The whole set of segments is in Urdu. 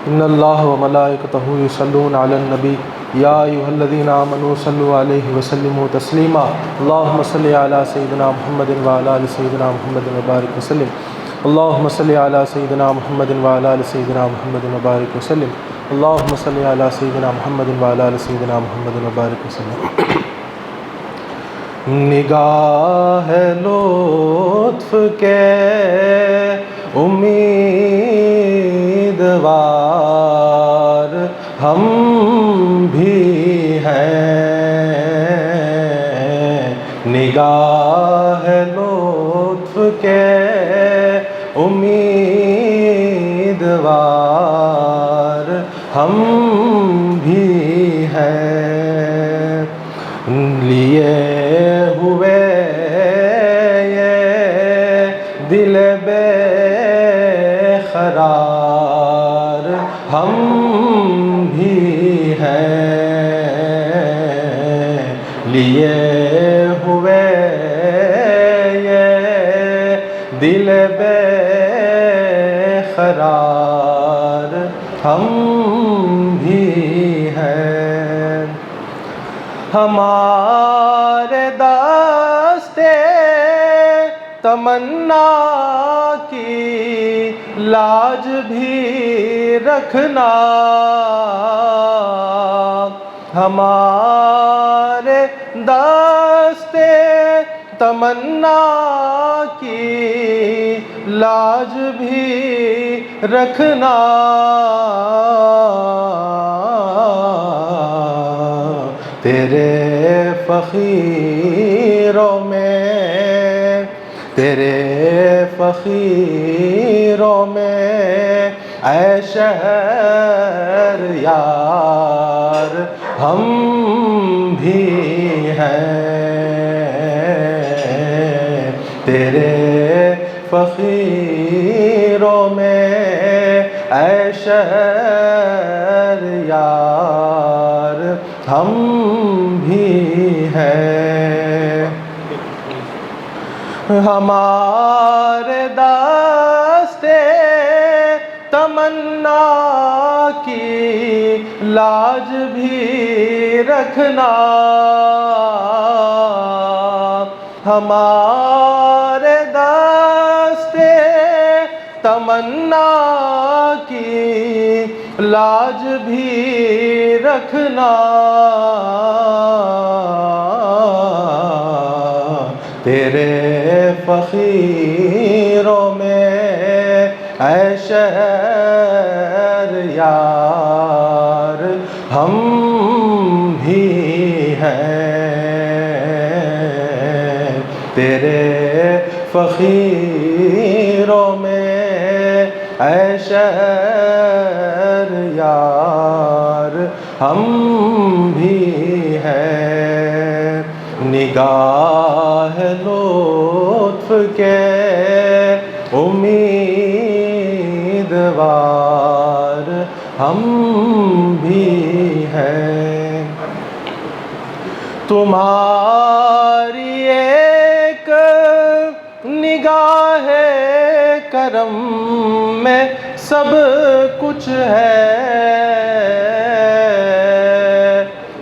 ان اللہ و ملائکتہ یصلون علی النبی یا ایھا الذین آمنوا صلوا علیہ وسلموا تسلیما اللہم صلی علی سیدنا محمد وعلی آل سیدنا محمد وبارک وسلم اللہم صلی علی سیدنا محمد وعلی آل سیدنا محمد وبارک وسلم اللہم صلی علی سیدنا محمد وعلی آل سیدنا محمد وبارک وسلم۔ نگاہ لطف کے امیدوار ہم بھی ہیں، نگاہ لطف کے امیدوار ہم بھی ہیں، لیے ہوئے یہ دل بے قرار ہم بھی ہیں، لیے ہوئے یہ دل بے قرار ہم بھی ہیں۔ ہمارے دستے تمنا کی لاج بھی رکھنا، ہمارے دستے تمنا کی لاج بھی رکھنا، تیرے فقیروں میں، تیرے فقیروں میں اے شہر یار ہم بھی ہیں، تیرے فقیروں میں اے شہر یار ہم بھی ہیں۔ ہمارے دستے تمنا کی لاج بھی رکھنا، ہمارے دستے تمنا کی لاج بھی رکھنا، تیرے فقیروں میں اے شہر یار ہم بھی ہیں، تیرے فقیروں میں اے شہر یار ہم بھی ہیں، نگاہ لطف کے امیدوار ہم بھی ہیں، تمہاری ایک نگاہ کرم میں سب کچھ ہے،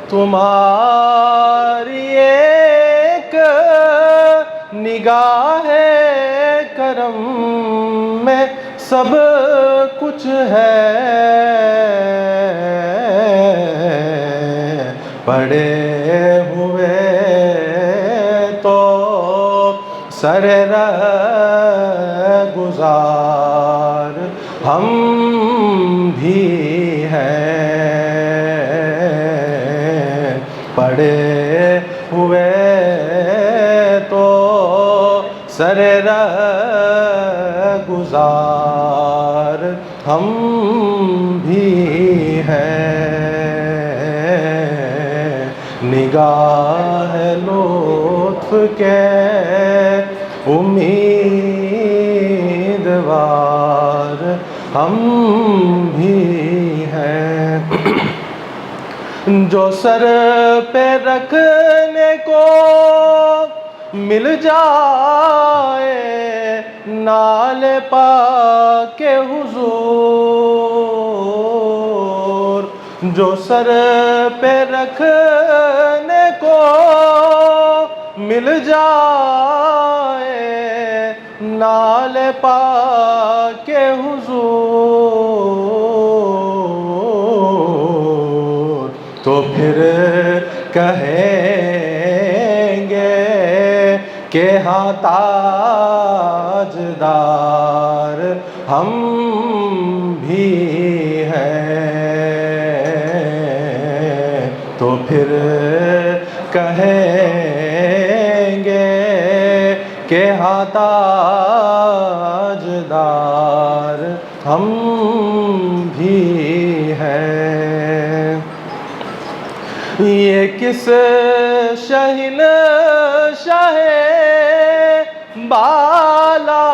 تمہاری ایک نگاہ کرم میں سب کچھ ہے، پڑے ہوئے تو سر گزار ہم بھی ہیں، پڑے ہوئے تو سر گزار ہم بھی ہیں، نگاہ لطف کے امیدوار ہم بھی ہیں، جو سر پہ رکھنے کو مل جائے نال پاک حضور، جو سر پہ رکھنے کو مل جائے نال پاک حضور، تو پھر کہیں گے کہ ہاں تاجدار ہم بھی ہیں، تو پھر کہیں گے کہ ہاں تاجدار ہم بھی ہیں۔ یہ کس شہنشاہ بالا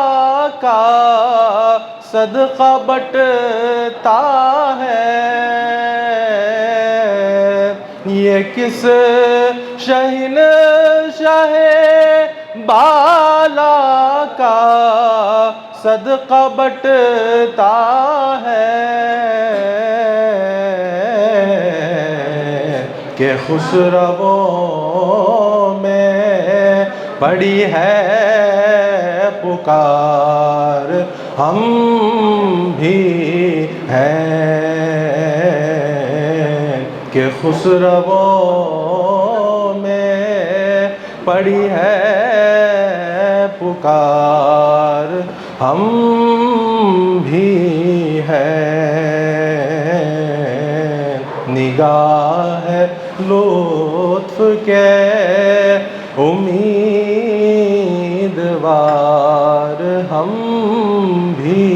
کا صدقہ بٹتا ہے، یہ کس شہنشاہ بالا کا صدقہ بٹتا ہے کہ خسرووں میں پڑی ہے پکار ہم بھی ہیں، کہ خسرووں میں پڑی ہے پکار ہم بھی ہیں۔ نگاہ لطف کے امیدوار ہم بھی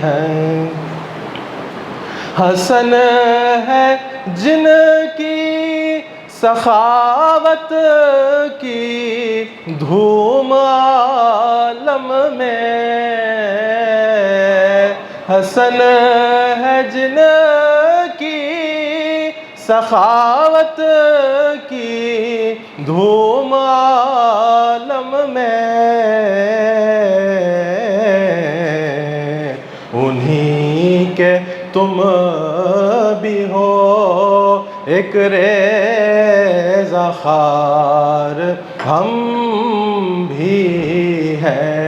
ہیں۔ حسن ہے جن کی سخاوت کی دھوم عالم میں، حسن ہے جن کی سخاوت کی دھوم عالم میں، انہی کے تم بھی ہو ایک ریزہ خار ہم بھی ہیں،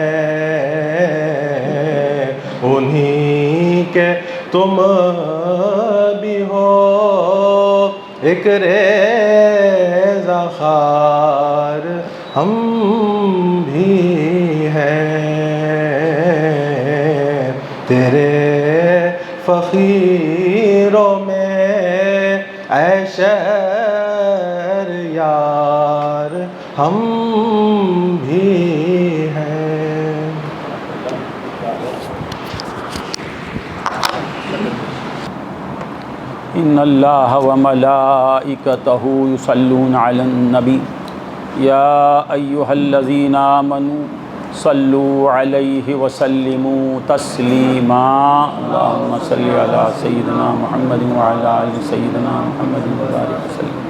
انہی کے تم بھی ہو ایک ریزہ خار ہم بھی ہیں۔ تیرے فقیروں میں اے شہریار ہم بھی ہیں۔ ان اللہ وملائکتہ یصلون علی النبی یا ایہا الذین آمنوا صلوا علیہ وسلموا تسلیما اللہم صلی علی سیدنا محمد وعلی آل سیدنا محمد وبارک وسلم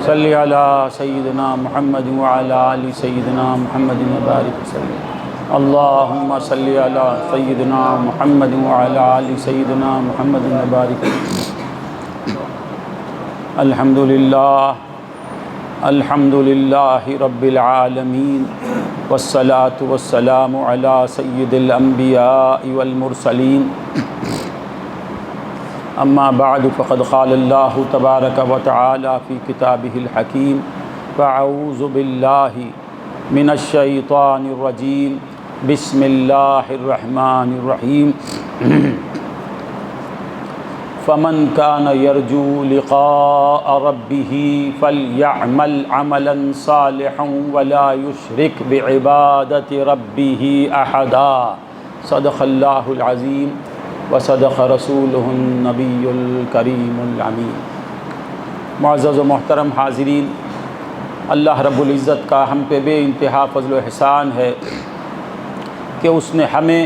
صلی علی سیدنا محمد وعلی آل سیدنا محمد وبارک وسلم اللہم صلی علی سیدنا محمد وعلی آل سیدنا محمد وبارک وسلم۔ الحمدللہ رب العالمین والصلاة والسلام علی سید الانبیاء والمرسلین، اما بعد فقد قال اللہ تبارک وتعالی فی کتابہ الحکیم فاعوذ باللہ من الشیطان الرجیم بسم اللہ الرحمن الرحیم۔ فمن كان يرجو لقاء ربه فليعمل عملا صالحا ولا يشرك بعبادة ربه أحدا۔ صدق اللہ العظیم وصدق رسولہ النبی الکریم الامین۔ معزز و محترم حاضرین، اللہ رب العزت کا ہم پہ بے انتہا فضل و احسان ہے کہ اس نے ہمیں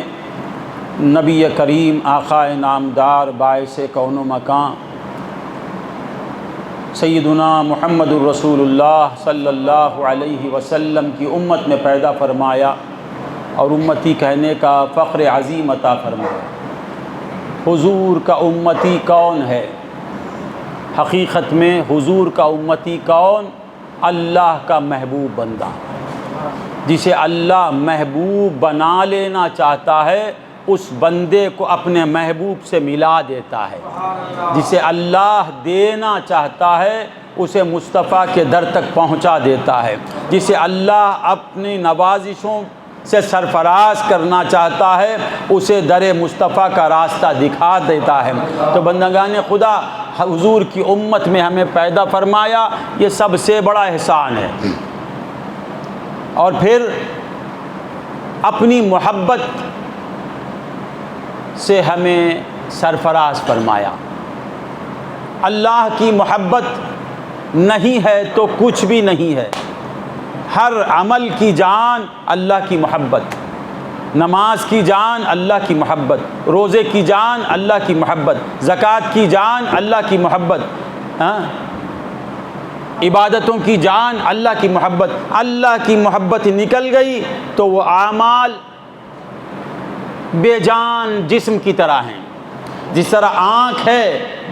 نبی کریم آقا نامدار باعث کون و مکان سیدنا محمد الرسول اللہ صلی اللہ علیہ وسلم کی امت میں پیدا فرمایا اور امتی کہنے کا فخر عظیم عطا فرمایا۔ حضور کا امتی کون ہے؟ حقیقت میں حضور کا امتی کون؟ اللہ کا محبوب بندہ، جسے اللہ محبوب بنا لینا چاہتا ہے اس بندے کو اپنے محبوب سے ملا دیتا ہے، جسے اللہ دینا چاہتا ہے اسے مصطفیٰ کے در تک پہنچا دیتا ہے، جسے اللہ اپنی نوازشوں سے سرفراز کرنا چاہتا ہے اسے در مصطفیٰ کا راستہ دکھا دیتا ہے۔ تو بندگان خدا، حضور کی امت میں ہمیں پیدا فرمایا، یہ سب سے بڑا احسان ہے۔ اور پھر اپنی محبت سے ہمیں سرفراز فرمایا۔ اللہ کی محبت نہیں ہے تو کچھ بھی نہیں ہے۔ ہر عمل کی جان اللہ کی محبت، نماز کی جان اللہ کی محبت، روزے کی جان اللہ کی محبت، زکوٰۃ کی جان اللہ کی محبت، عبادتوں کی جان اللہ کی محبت۔ اللہ کی محبت نکل گئی تو وہ اعمال بے جان جسم کی طرح ہیں۔ جس طرح آنکھ ہے،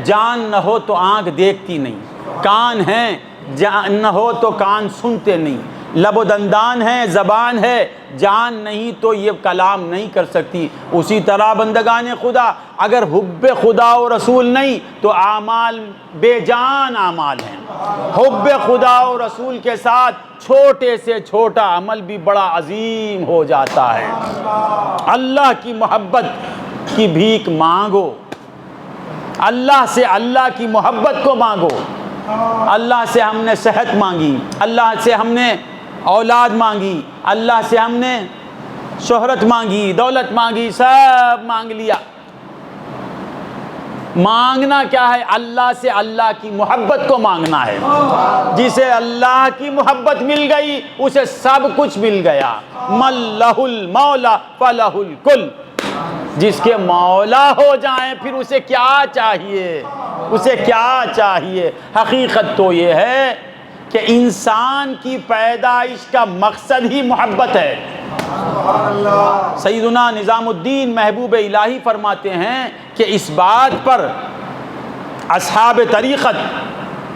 جان نہ ہو تو آنکھ دیکھتی نہیں، کان ہیں، جان نہ ہو تو کان سنتے نہیں، لب و دندان ہے، زبان ہے، جان نہیں تو یہ کلام نہیں کر سکتی۔ اسی طرح بندگان خدا، اگر حب خدا و رسول نہیں تو اعمال بے جان اعمال ہیں۔ حب خدا و رسول کے ساتھ چھوٹے سے چھوٹا عمل بھی بڑا عظیم ہو جاتا ہے۔ اللہ کی محبت کی بھیک مانگو، اللہ سے اللہ کی محبت کو مانگو۔ اللہ سے ہم نے صحت مانگی، اللہ سے ہم نے اولاد مانگی، اللہ سے ہم نے شہرت مانگی، دولت مانگی، سب مانگ لیا۔ مانگنا کیا ہے؟ اللہ سے اللہ کی محبت کو مانگنا ہے۔ جسے اللہ کی محبت مل گئی اسے سب کچھ مل گیا۔ من لہ المولا فلہ الکل، جس کے مولا ہو جائیں پھر اسے کیا چاہیے؟ اسے کیا چاہیے؟ حقیقت تو یہ ہے کہ انسان کی پیدائش کا مقصد ہی محبت ہے۔ سیدنا نظام الدین محبوب الہی فرماتے ہیں کہ اس بات پر اصحاب طریقت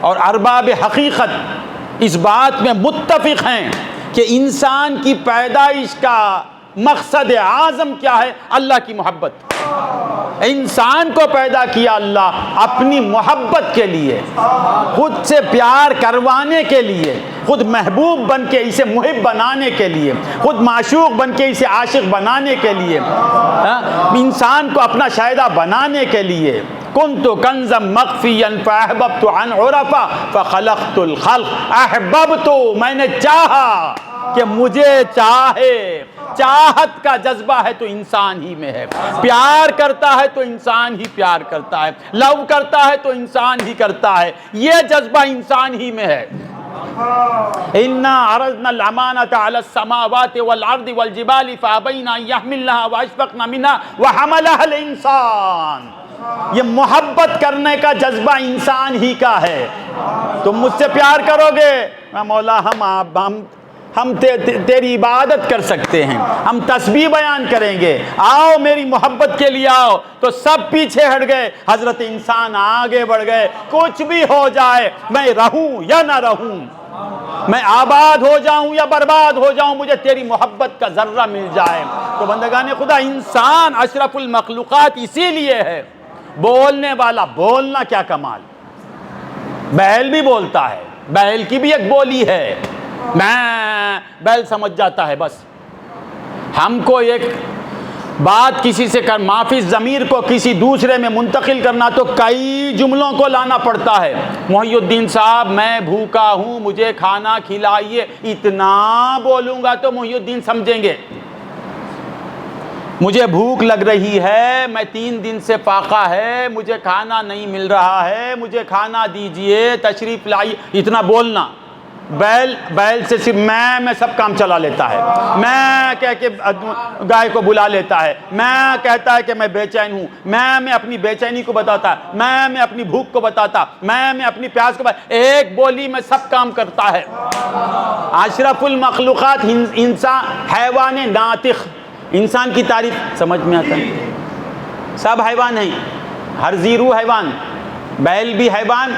اور ارباب حقیقت اس بات میں متفق ہیں کہ انسان کی پیدائش کا مقصد اعظم کیا ہے؟ اللہ کی محبت۔ انسان کو پیدا کیا اللہ اپنی محبت کے لیے، خود سے پیار کروانے کے لیے، خود محبوب بن کے اسے محب بنانے کے لیے، خود معشوق بن کے اسے عاشق بنانے کے لیے، انسان کو اپنا شائدہ بنانے کے لیے۔ کنت کنزا مخفیا فاحببت ان عرف فخلقت الخلق، احببت، میں نے چاہا کہ مجھے چاہے۔ چاہت کا جذبہ ہے تو انسان ہی میں ہے، پیار کرتا ہے تو انسان ہی پیار کرتا ہے، لو کرتا ہے تو انسان ہی کرتا ہے، یہ جذبہ انسان ہی میں ہے۔ اِنَّا عَرَضْنَا الْأَمَانَةَ عَلَى السَّمَاوَاتِ وَالْأَرْضِ وَالْجِبَالِ فَأَبَيْنَ أَن يَحْمِلْنَهَا وَأَشْفَقْنَ مِنْهَا وَحَمَلَهَا الْإِنسَانُ۔ یہ محبت کرنے کا جذبہ انسان ہی کا ہے۔ تم مجھ سے پیار کرو گے، مولا ہم تیری عبادت کر سکتے ہیں، ہم تسبیح بیان کریں گے، آؤ میری محبت کے لیے آؤ، تو سب پیچھے ہٹ گئے، حضرت انسان آگے بڑھ گئے۔ کچھ بھی ہو جائے، میں رہوں یا نہ رہوں، میں آباد ہو جاؤں یا برباد ہو جاؤں، مجھے تیری محبت کا ذرہ مل جائے۔ تو بندگان خدا، انسان اشرف المخلوقات اسی لیے ہے۔ بولنے والا، بولنا کیا کمال، بیل بھی بولتا ہے، بیل کی بھی ایک بولی ہے، میں بیل سمجھ جاتا ہے۔ بس ہم کو ایک بات کسی سے کر معافی ضمیر کو کسی دوسرے میں منتقل کرنا تو کئی جملوں کو لانا پڑتا ہے۔ محی الدین صاحب، میں بھوکا ہوں، مجھے کھانا کھلائیے، اتنا بولوں گا تو محی الدین سمجھیں گے۔ مجھے بھوک لگ رہی ہے، میں 3 دن سے فاقہ ہے، مجھے کھانا نہیں مل رہا ہے، مجھے کھانا دیجئے، تشریف لائیے، اتنا بولنا۔ بیل سے صرف میں سب کام چلا لیتا ہے، میں کہہ کے گائے کو بلا لیتا ہے، میں کہتا ہے کہ میں بے چین ہوں، میں اپنی بے چینی کو بتاتا ہے، میں اپنی بھوک کو بتاتا، میں اپنی پیاس کو بتاتا، ایک بولی میں سب کام کرتا ہے۔ اشرف المخلوقات انسان، حیوان ناطق، انسان کی تعریف سمجھ میں آتا ہے؟ سب حیوان ہیں، ہر زیرو حیوان، بیل بھی حیوان،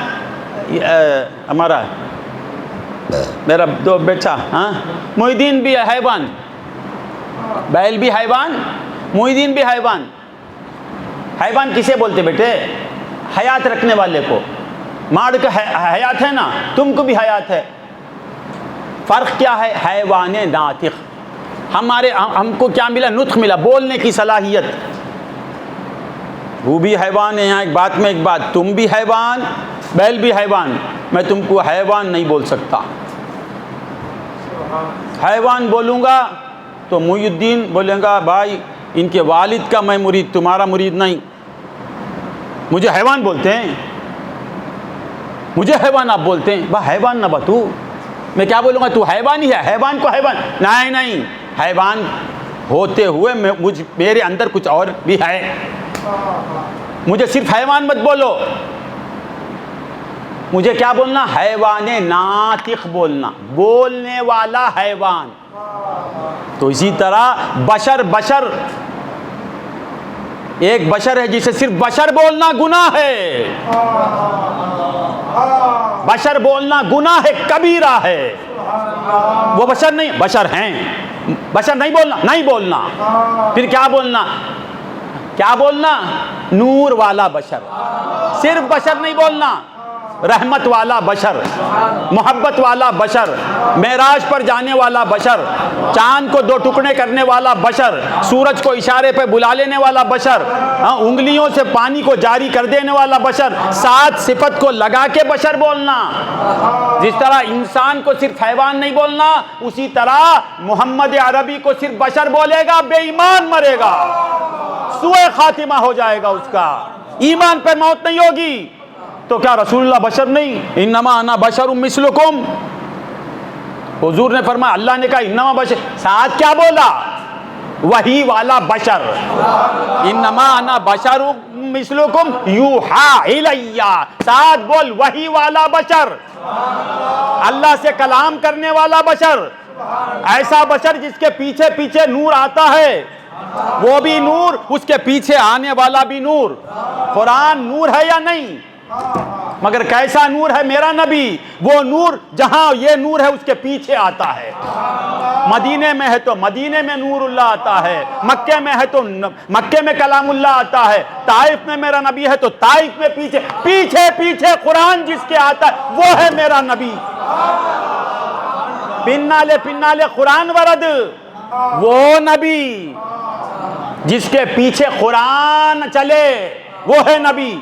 ہمارا میرا دو بیٹا محی الدین بھی حیوان، بیل بھی حیوان، محی الدین بھی حیوان۔ حیوان کسے بولتے بیٹے؟ حیات رکھنے والے کو۔ ماڑ کا حیات ہے نا، تم کو بھی حیات ہے۔ فرق کیا ہے؟ حیوان ناطق، ہم کو کیا ملا؟ نطق ملا، بولنے کی صلاحیت۔ وہ بھی حیوان ہے، یہاں ایک بات میں ایک بات، تم بھی حیوان، بیل بھی حیوان، میں تم کو حیوان نہیں بول سکتا۔ حیوان بولوں گا تو محی الدین بولے گا بھائی ان کے والد کا میں مرید، تمہارا مرید نہیں، مجھے حیوان بولتے ہیں، مجھے حیوان آپ بولتے ہیں، با حیوان نہ بتو، میں کیا بولوں گا؟ تو حیوان ہی ہے، حیوان کو حیوان نہیں، حیوان ہوتے ہوئے میرے اندر کچھ اور بھی ہے، مجھے صرف حیوان مت بولو، مجھے کیا بولنا؟ حیوان ناطق بولنا، بولنے والا حیوان۔ تو اسی طرح بشر ایک بشر ہے جسے صرف بشر بولنا گناہ ہے، بشر بولنا گناہ ہے، کبیرہ ہے۔ وہ بشر نہیں، بشر ہیں، بشر نہیں بولنا، پھر کیا بولنا؟ نور والا بشر، صرف بشر نہیں بولنا، رحمت والا بشر، محبت والا بشر، معراج پر جانے والا بشر، چاند کو دو ٹکڑے کرنے والا بشر، سورج کو اشارے پہ بلا لینے والا بشر، انگلیوں سے پانی کو جاری کر دینے والا بشر، 7 صفت کو لگا کے بشر بولنا۔ جس طرح انسان کو صرف حیوان نہیں بولنا، اسی طرح محمد عربی کو صرف بشر بولے گا، بے ایمان مرے گا، سوء خاتمہ ہو جائے گا اس کا، ایمان پر موت نہیں ہوگی۔ تو کیا رسول اللہ بشر نہیں؟ انما انا بشر مثلکم، حضور نے فرمایا، اللہ نے کہا انما بشر، ساتھ کیا بولا؟ وحی والا بشر، انما انا بشر مثلکم یوحی الی، ساتھ بول وحی والا بشر، اللہ سے کلام کرنے والا بشر، ایسا بشر جس کے پیچھے پیچھے نور آتا ہے، وہ بھی نور، اس کے پیچھے آنے والا بھی نور۔ قرآن نور ہے یا نہیں؟ مگر کیسا نور ہے میرا نبی؟ وہ نور جہاں یہ نور ہے اس کے پیچھے آتا ہے، مدینے میں ہے تو مدینے میں نور اللہ آتا ہے، مکے میں ہے تو مکے میں کلام اللہ آتا ہے، طائف میں میرا نبی ہے تو طائف میں پیچھے قرآن جس کے آتا ہے وہ ہے میرا نبی۔ پنالے قرآن ورد، وہ نبی جس کے پیچھے قرآن چلے وہ ہے نبی،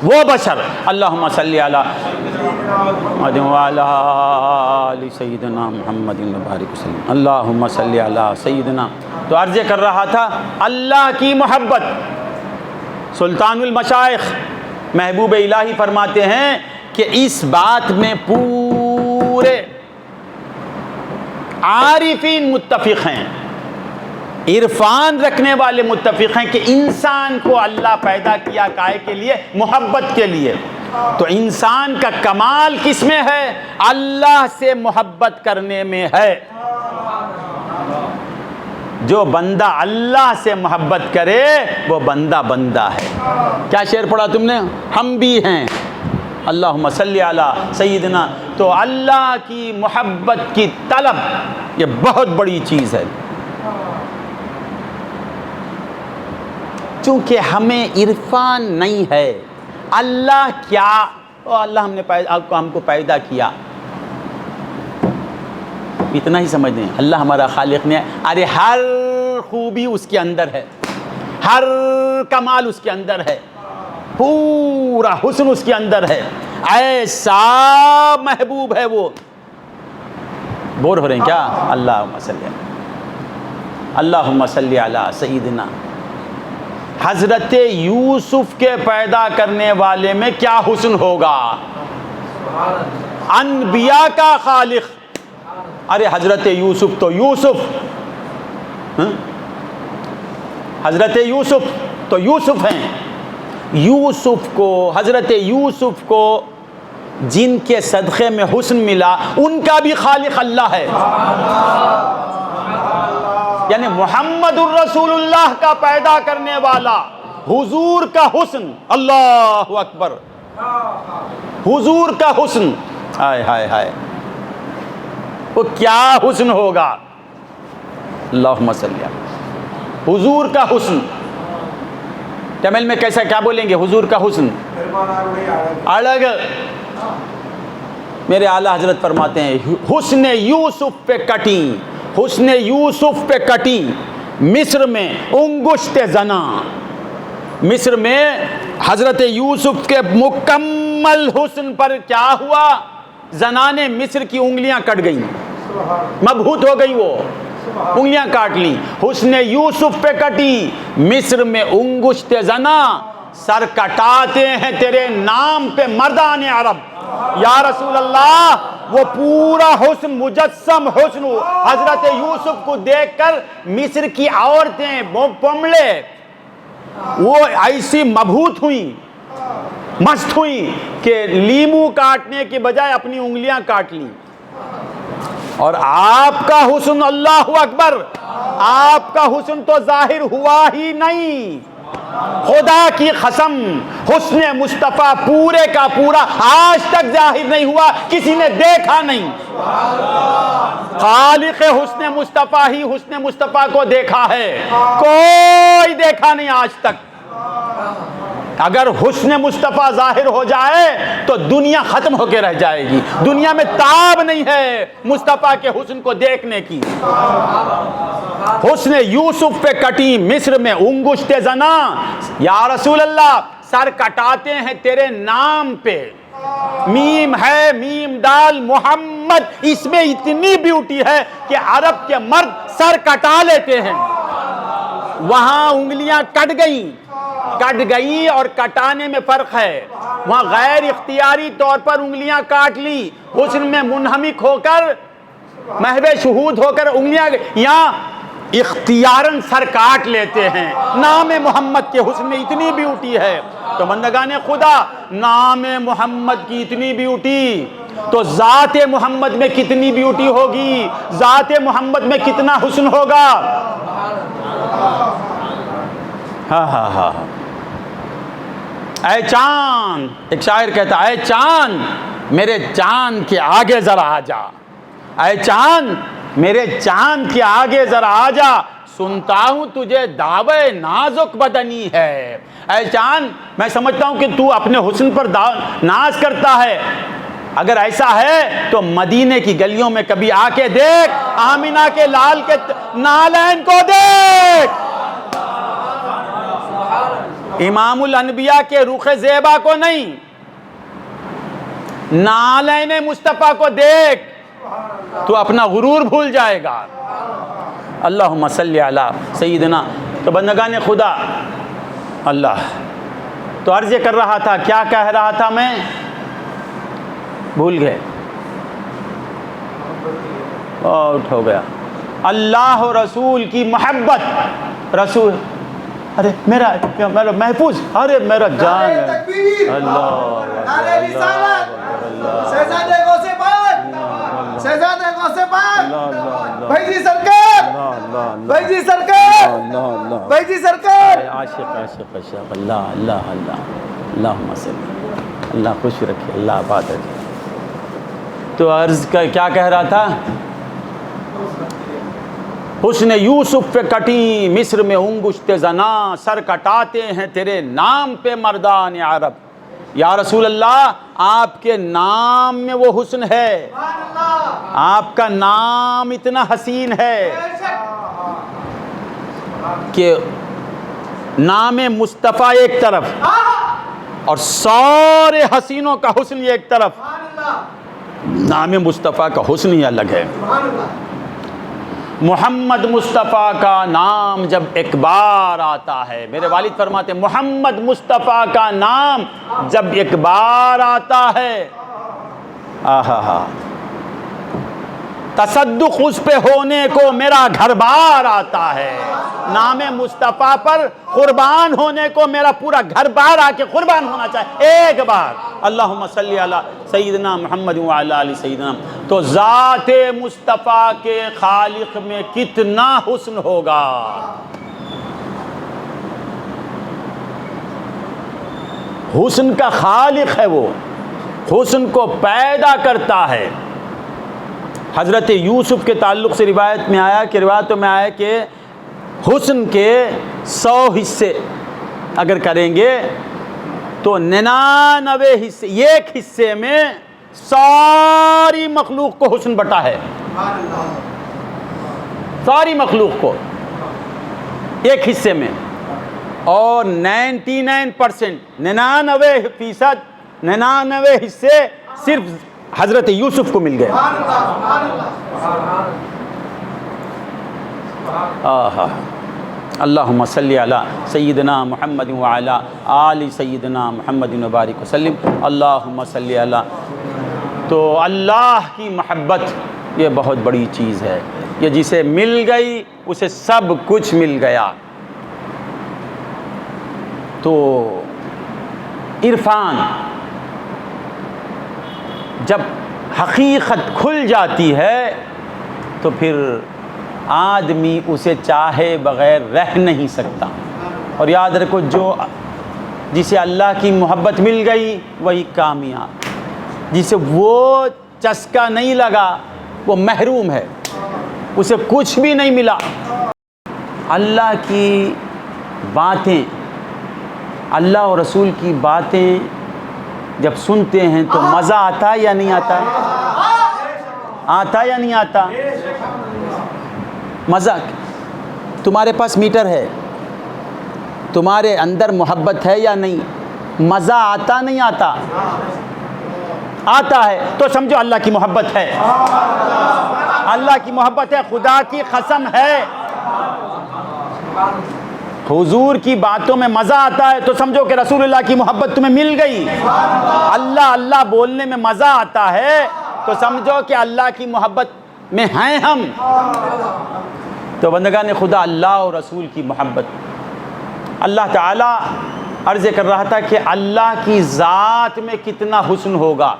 وہ بشر۔ اللہم صلی علی محمد وعلی آل سیدنا محمد وبارک وسلم، اللہم صلی علی سیدنا۔ تو عرض کر رہا تھا اللہ کی محبت، سلطان المشائخ محبوب الہی فرماتے ہیں کہ اس بات میں پورے عارفین متفق ہیں، عرفان رکھنے والے متفق ہیں کہ انسان کو اللہ پیدا کیا کائے کے لیے؟ محبت کے لیے۔ تو انسان کا کمال کس میں ہے؟ اللہ سے محبت کرنے میں ہے۔ جو بندہ اللہ سے محبت کرے وہ بندہ ہے۔ کیا شعر پڑھا تم نے؟ ہم بھی ہیں، اللہم صلی علی سیدنا۔ تو اللہ کی محبت کی طلب یہ بہت بڑی چیز ہے، چونکہ ہمیں عرفان نہیں ہے اللہ کیا، اللہ ہم کو پیدا کیا، اتنا ہی سمجھ دیں، اللہ ہمارا خالق نے، ارے ہر خوبی اس کے اندر ہے، ہر کمال اس کے اندر ہے، پورا حسن اس کے اندر ہے، ایسا محبوب ہے وہ۔ بور ہو رہے ہیں کیا؟ اللہم صلی علی سیدنا۔ حضرت یوسف کے پیدا کرنے والے میں کیا حسن ہوگا؟ انبیاء کا خالق، ارے حضرت یوسف تو یوسف، حضرت یوسف تو یوسف ہیں، یوسف کو، حضرت یوسف کو جن کے صدقے میں حسن ملا ان کا بھی خالق اللہ ہے، یعنی محمد الرسول اللہ کا پیدا کرنے والا حضور کا حسن، اللہ اکبر، حضور کا حسن، ہائے ہائے ہائے، وہ کیا حسن ہوگا، اللہم صلی اللہ، حضور کا حسن تمل میں کیسا کیا بولیں گے؟ حضور کا حسن الگ۔ میرے اعلیٰ حضرت فرماتے ہیں حسن یوسف پہ کٹی، حسن یوسف پہ کٹی مصر میں انگشت زنا، مصر میں حضرت یوسف کے مکمل حسن پر کیا ہوا؟ زنان مصر کی انگلیاں کٹ گئیں، مبہوت ہو گئی، وہ انگلیاں کاٹ لی۔ حسن یوسف پہ کٹی مصر میں انگشت زنا، سر کٹاتے ہیں تیرے نام پہ مردان عرب۔ یا رسول اللہ، وہ پورا حسن، مجسم حسن حضرت یوسف کو دیکھ کر مصر کی عورتیں پمڑے وہ ایسی مبہوت ہوئیں، مست ہوئیں کہ لیمو کاٹنے کے بجائے اپنی انگلیاں کاٹ لیں۔ اور آپ کا حسن، اللہ اکبر، آپ کا حسن تو ظاہر ہوا ہی نہیں، خدا کی قسم حسن مصطفیٰ پورے کا پورا آج تک ظاہر نہیں ہوا، کسی نے دیکھا نہیں۔ خالق حسن مصطفیٰ ہی حسن مصطفیٰ کو دیکھا ہے، کوئی دیکھا نہیں آج تک۔ اگر حسن مصطفیٰ ظاہر ہو جائے تو دنیا ختم ہو کے رہ جائے گی، دنیا میں تاب نہیں ہے مصطفیٰ کے حسن کو دیکھنے کی۔ حسن یوسف پہ کٹی مصر میں انگشت زنا، یا رسول اللہ سر کٹاتے ہیں تیرے نام پہ، میم ہے، میم دال محمد، اس میں اتنی بیوٹی ہے کہ عرب کے مرد سر کٹا لیتے ہیں، وہاں انگلیاں کٹ گئیں اور کٹانے میں فرق ہے، وہاں غیر اختیاری طور پر انگلیاں کاٹ لی، حسن میں منہمک ہو کر، محو شہود ہو کر انگلیاں، یہاں اختیاراً سر کاٹ لیتے ہیں۔ نام محمد کے حسن میں اتنی بیوٹی ہے، تو بندگان خدا نام محمد کی اتنی بیوٹی تو ذات محمد میں کتنی بیوٹی ہوگی، ذات محمد میں کتنا حسن ہوگا۔ ہاں ہاں ہاں، اے چاند، ایک شاعر کہتا اے چاند میرے چاند کے آگے ذرا آ جا، اے چاند میرے چاند کے آگے ذرا آ جا، سنتا ہوں تجھے دعوے نازک بدنی ہے۔ اے چاند میں سمجھتا ہوں کہ تو اپنے حسن پر ناز کرتا ہے، اگر ایسا ہے تو مدینے کی گلیوں میں کبھی آ کے دیکھ، آمینہ کے لال کے نالین کو دیکھ، امام الانبیاء کے رخ زیبا کو نہیں، نالین مصطفیٰ کو دیکھ، تو اپنا غرور بھول جائے گا۔ اللہم صلی علی سیدنا۔ تو بندگان خدا، اللہ تو عرض کر رہا تھا، کیا کہہ رہا تھا میں؟ بھول گئے، آؤٹ ہو گیا۔ اللہ و رسول کی محبت، رسول، ارے میرا محفوظ، ارے میرا جان ہے، اللہ شہزادے غوث پاک، شہزادے غوث پاک، بھائی جی سرکار، بھائی جی سرکار، بھائی جی سرکار، عاشق عاشق عاشق، اللہ اللہ اللہ، اللہم صلی، اللہ خوش رکھے، اللہ آباد رکھے۔ تو عرض کا کیا کہہ رہا تھا؟ حسن یوسف پہ کٹی مصر میں انگشت زنا، سر کٹاتے ہیں تیرے نام پہ مردان عرب۔ یا رسول اللہ آپ کے نام میں وہ حسن ہے، آپ کا نام اتنا حسین ہے کہ نام مصطفیٰ ایک طرف اور سارے حسینوں کا حسن ایک طرف، نام مصطفیٰ کا حسن ہی الگ ہے۔ محمد مصطفیٰ کا نام جب ایک بار آتا ہے، میرے والد فرماتے ہیں محمد مصطفیٰ کا نام جب ایک بار آتا ہے، آہا، تصدق اس پہ ہونے کو میرا گھر بار آتا ہے، نام مصطفیٰ پر قربان ہونے کو میرا پورا گھر بار آ کے قربان ہونا چاہے ایک بار۔ اللہم صلی علی سیدنا محمد وعلی آل سیدنا۔ تو ذات مصطفیٰ کے خالق میں کتنا حسن ہوگا، حسن کا خالق ہے، وہ حسن کو پیدا کرتا ہے۔ حضرت یوسف کے تعلق سے روایتوں میں آیا کہ حسن کے 100 حصے اگر کریں گے تو 99 حصے، ایک حصے میں ساری مخلوق کو حسن بٹا ہے، ساری مخلوق کو ایک حصے میں، اور 99%، 99 حصے صرف حضرت یوسف کو مل گئے۔ اللہم صلی علی سیدنا محمد وعلی آل سیدنا محمد وبارک وسلم۔ اللہم صلی علی۔ تو اللہ کی محبت یہ بہت بڑی چیز ہے، یہ جسے مل گئی اسے سب کچھ مل گیا۔ تو عرفان جب حقیقت کھل جاتی ہے تو پھر آدمی اسے چاہے بغیر رہ نہیں سکتا۔ اور یاد رکھو، جسے اللہ کی محبت مل گئی وہی کامیاب، جسے وہ چسکا نہیں لگا وہ محروم ہے، اسے کچھ بھی نہیں ملا۔ اللہ کی باتیں، اللہ اور رسول کی باتیں جب سنتے ہیں تو مزہ آتا ہے یا نہیں آتا؟ آتا یا نہیں آتا؟ مزہ۔ تمہارے پاس میٹر ہے، تمہارے اندر محبت ہے یا نہیں؟ مزہ آتا نہیں آتا؟ آتا ہے تو سمجھو اللہ کی محبت ہے، اللہ کی محبت ہے، خدا کی قسم ہے۔ حضور کی باتوں میں مزہ آتا ہے تو سمجھو کہ رسول اللہ کی محبت تمہیں مل گئی۔ اللہ اللہ بولنے میں مزہ آتا ہے تو سمجھو کہ اللہ کی محبت میں ہیں ہم۔ تو بندگان خدا، اللہ اور رسول کی محبت، اللہ تعالیٰ عرض کر رہا تھا کہ اللہ کی ذات میں کتنا حسن ہوگا،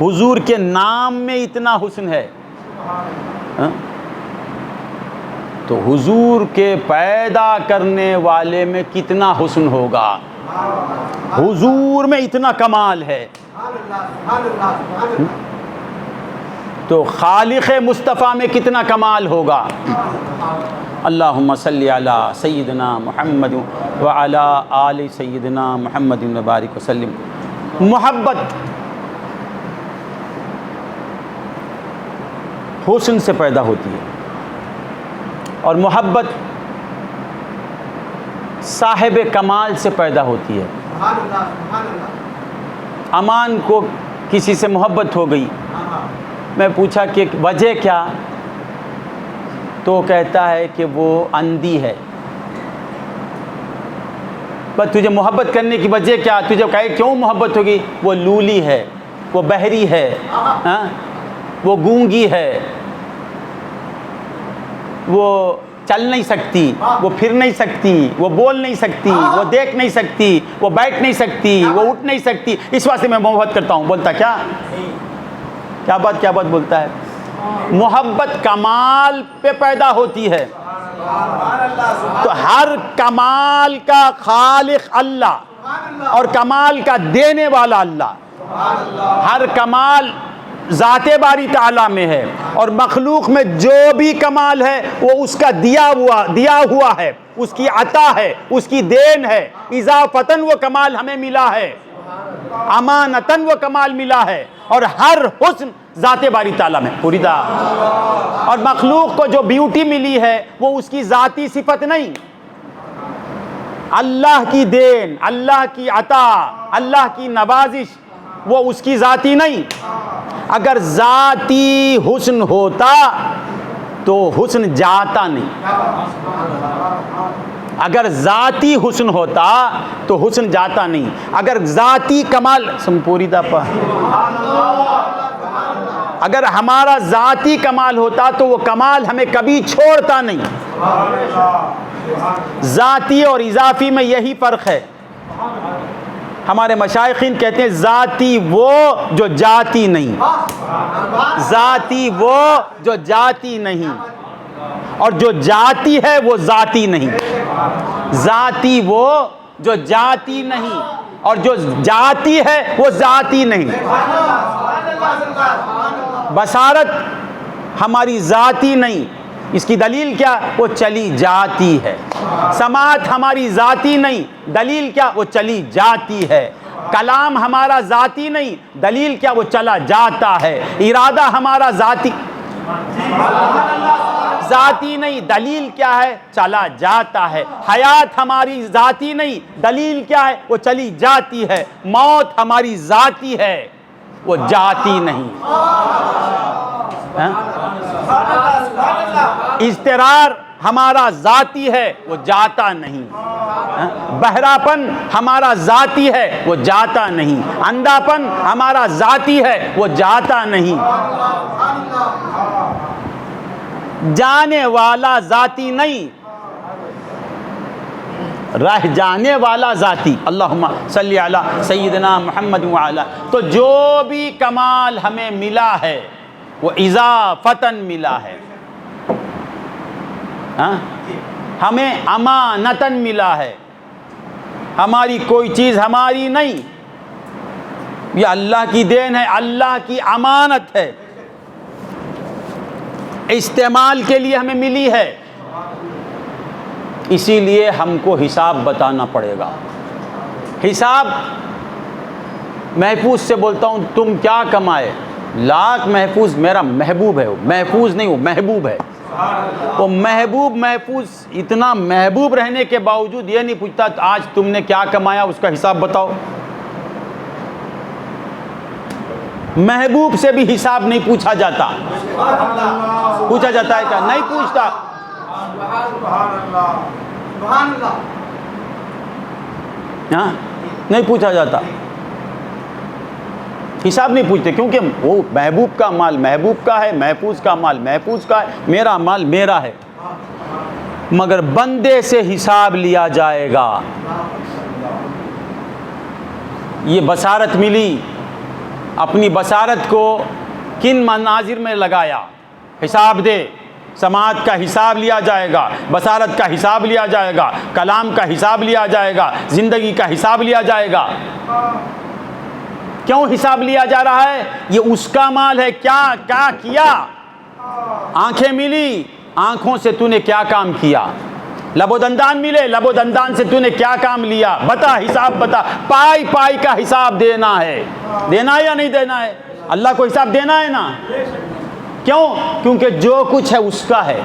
حضور کے نام میں اتنا حسن ہے، تو حضور کے پیدا کرنے والے میں کتنا حسن ہوگا، حضور میں اتنا کمال ہے، تو خالق مصطفیٰ میں کتنا کمال ہوگا۔ اللہم صلی علی سیدنا محمد وعلی آل سیدنا محمد وبارک وسلم۔ محبت حسن سے پیدا ہوتی ہے، اور محبت صاحب کمال سے پیدا ہوتی ہے۔ امان کو کسی سے محبت ہو گئی، میں پوچھا کہ وجہ کیا، تو کہتا ہے کہ وہ اندھی ہے۔ بس تجھے محبت کرنے کی وجہ کیا؟ تجھے کہے کیوں محبت ہوگی؟ وہ لولی ہے، وہ بہری ہے، وہ گونگی ہے، وہ چل نہیں سکتی، وہ پھر نہیں سکتی، وہ بول نہیں سکتی، وہ دیکھ نہیں سکتی، وہ بیٹھ نہیں سکتی، وہ اٹھ نہیں سکتی، اس واسطے میں محبت کرتا ہوں۔ بولتا کیا بات بولتا ہے؟ محبت کمال پہ پیدا ہوتی ہے، تو ہر کمال کا خالق اللہ اور کمال کا دینے والا اللہ، ہر کمال ذات باری تعالیٰ میں ہے، اور مخلوق میں جو بھی کمال ہے وہ اس کا دیا ہوا ہے، اس کی عطا ہے، اس کی دین ہے۔ اضافتاً وہ کمال ہمیں ملا ہے، امانتاً وہ کمال ملا ہے، اور ہر حسن ذات باری تعالیٰ میں پوری دا۔ اور مخلوق کو جو بیوٹی ملی ہے وہ اس کی ذاتی صفت نہیں، اللہ کی دین، اللہ کی عطا، اللہ کی نوازش، وہ اس کی ذاتی نہیں۔ اگر ذاتی حسن ہوتا تو حسن جاتا نہیں، اگر ذاتی حسن ہوتا تو حسن جاتا نہیں، اگر ذاتی کمال سمپوری دا پا، اگر ہمارا ذاتی کمال ہوتا تو وہ کمال ہمیں کبھی چھوڑتا نہیں۔ ذاتی اور اضافی میں یہی فرق ہے۔ ہمارے مشائخین کہتے ہیں ذاتی وہ جو جاتی نہیں، ذاتی وہ جو جاتی نہیں، اور جو جاتی ہے وہ ذاتی نہیں۔ ذاتی وہ جو جاتی نہیں، اور جو جاتی ہے وہ ذاتی نہیں۔ بصارت ہماری ذاتی نہیں، اس کی دلیل کیا؟ وہ چلی جاتی ہے۔ سماعت ہماری ذاتی نہیں، دلیل کیا؟ وہ چلی جاتی ہے۔ کلام ہمارا ذاتی نہیں، دلیل کیا؟ وہ چلا جاتا ہے۔ ارادہ ہمارا ذاتی نہیں، دلیل کیا ہے؟ چلا جاتا ہے۔ حیات ہماری ذاتی نہیں، دلیل کیا ہے؟ وہ چلی جاتی ہے۔ موت ہماری ذاتی ہے، وہ جاتی نہیں۔ اضطرار ہمارا ذاتی ہے، وہ جاتا نہیں۔ بہراپن ہمارا ذاتی ہے، وہ جاتا نہیں۔ اندھاپن ہمارا ذاتی ہے، وہ جاتا نہیں۔ جانے والا ذاتی نہیں، رہ جانے والا ذاتی۔ اللہم صلی علی سیدنا محمد وعلا۔ تو جو بھی کمال ہمیں ملا ہے وہ اضافتاً ملا ہے، ہمیں امانتاً ملا ہے۔ ہماری کوئی چیز ہماری نہیں، یہ اللہ کی دین ہے، اللہ کی امانت ہے، استعمال کے لیے ہمیں ملی ہے۔ اسی لیے ہم کو حساب بتانا پڑے گا۔ حساب محفوظ سے بولتا ہوں، تم کیا کمائے؟ لاکھ محفوظ میرا محبوب ہے، وہ محفوظ نہیں، وہ محبوب ہے۔ وہ محفوظ اتنا محبوب رہنے کے باوجود یہ نہیں پوچھتا آج تم نے کیا کمایا، اس کا حساب بتاؤ۔ محبوب سے بھی حساب نہیں پوچھا جاتا۔ پوچھا جاتا ہے کیا؟ نہیں پوچھتا۔ ہاں، نہیں پوچھا جاتا، حساب نہیں پوچھتے، کیونکہ وہ محبوب کا مال محبوب کا ہے، محفوظ کا مال محفوظ کا ہے، میرا مال میرا ہے۔ مگر بندے سے حساب لیا جائے گا۔ یہ بصارت ملی، اپنی بصارت کو کن مناظر میں لگایا؟ حساب دے۔ سماعت کا حساب لیا جائے گا، بصارت کا حساب لیا جائے گا، کلام کا حساب لیا جائے گا، زندگی کا حساب لیا جائے گا۔ کیوں حساب لیا جا رہا ہے؟ یہ اس کا مال ہے۔ کیا کیا؟ آنکھیں ملی، آنکھوں سے تو نے کیا کام کیا؟ لب و دندان ملے، لب و دندان سے تو نے کیا کام لیا؟ بتا، حساب بتا۔ پائی پائی کا حساب دینا ہے۔ دینا ہے یا نہیں دینا ہے؟ اللہ کو حساب دینا ہے نا۔ کیوں؟ کیونکہ جو کچھ ہے اس کا ہے۔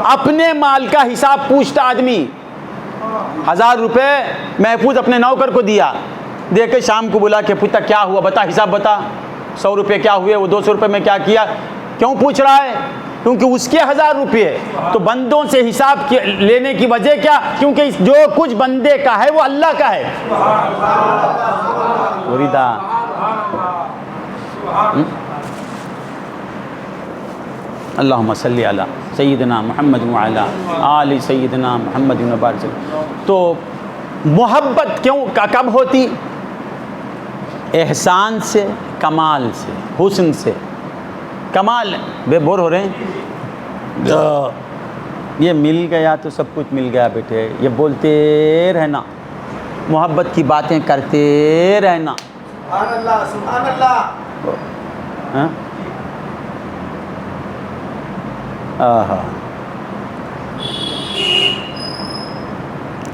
اپنے مال کا حساب پوچھتا آدمی، 1000 روپے محفوظ اپنے نوکر کو دیا، دے کے شام کو بلا کے پوچھتا کیا ہوا، بتا، حساب بتا، 100 روپے کیا ہوئے، وہ 200 روپے میں کیا کیا؟ کیوں پوچھ رہا ہے؟ کیونکہ اس کے 1000 روپے۔ تو بندوں سے حساب لینے کی وجہ کیا؟ کیونکہ جو کچھ بندے کا ہے وہ اللہ کا ہے۔ اللہم صلی علی سیدنا محمد وعلی آل سیدنا محمد وبارک وسلم۔ تو محبت کیوں کب ہوتی؟ احسان سے، کمال سے، حسن سے۔ کمال بے بور ہو رہے ہیں، یہ مل گیا تو سب کچھ مل گیا بیٹے، یہ بولتے رہنا، محبت کی باتیں کرتے رہنا۔ سبحان اللہ، سبحان اللہ۔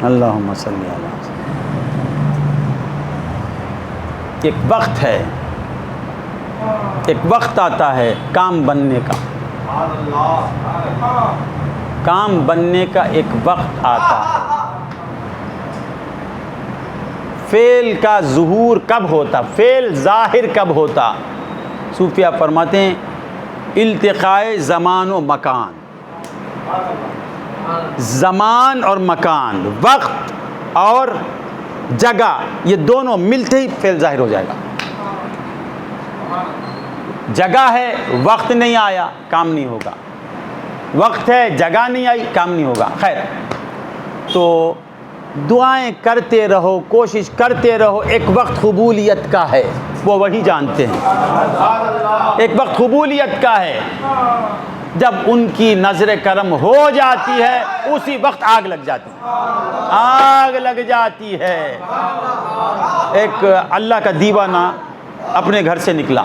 اللہم صلی علی۔ ایک وقت ہے، ایک وقت آتا ہے کام بننے کا، کام بننے کا ایک وقت آتا ہے۔ فعل کا ظہور کب ہوتا؟ فعل ظاہر کب ہوتا؟ صوفیہ فرماتے ہیں التقائے زمان و مکان۔ زمان اور مکان، وقت اور جگہ، یہ دونوں ملتے ہی فعل ظاہر ہو جائے گا۔ جگہ ہے، وقت نہیں آیا، کام نہیں ہوگا۔ وقت ہے، جگہ نہیں آئی، کام نہیں ہوگا۔ خیر، تو دعائیں کرتے رہو، کوشش کرتے رہو۔ ایک وقت قبولیت کا ہے، وہ وہی جانتے ہیں۔ ایک وقت قبولیت کا ہے، جب ان کی نظر کرم ہو جاتی ہے اسی وقت آگ لگ جاتی ہے، آگ لگ جاتی ہے۔ ایک اللہ کا دیوانہ اپنے گھر سے نکلا،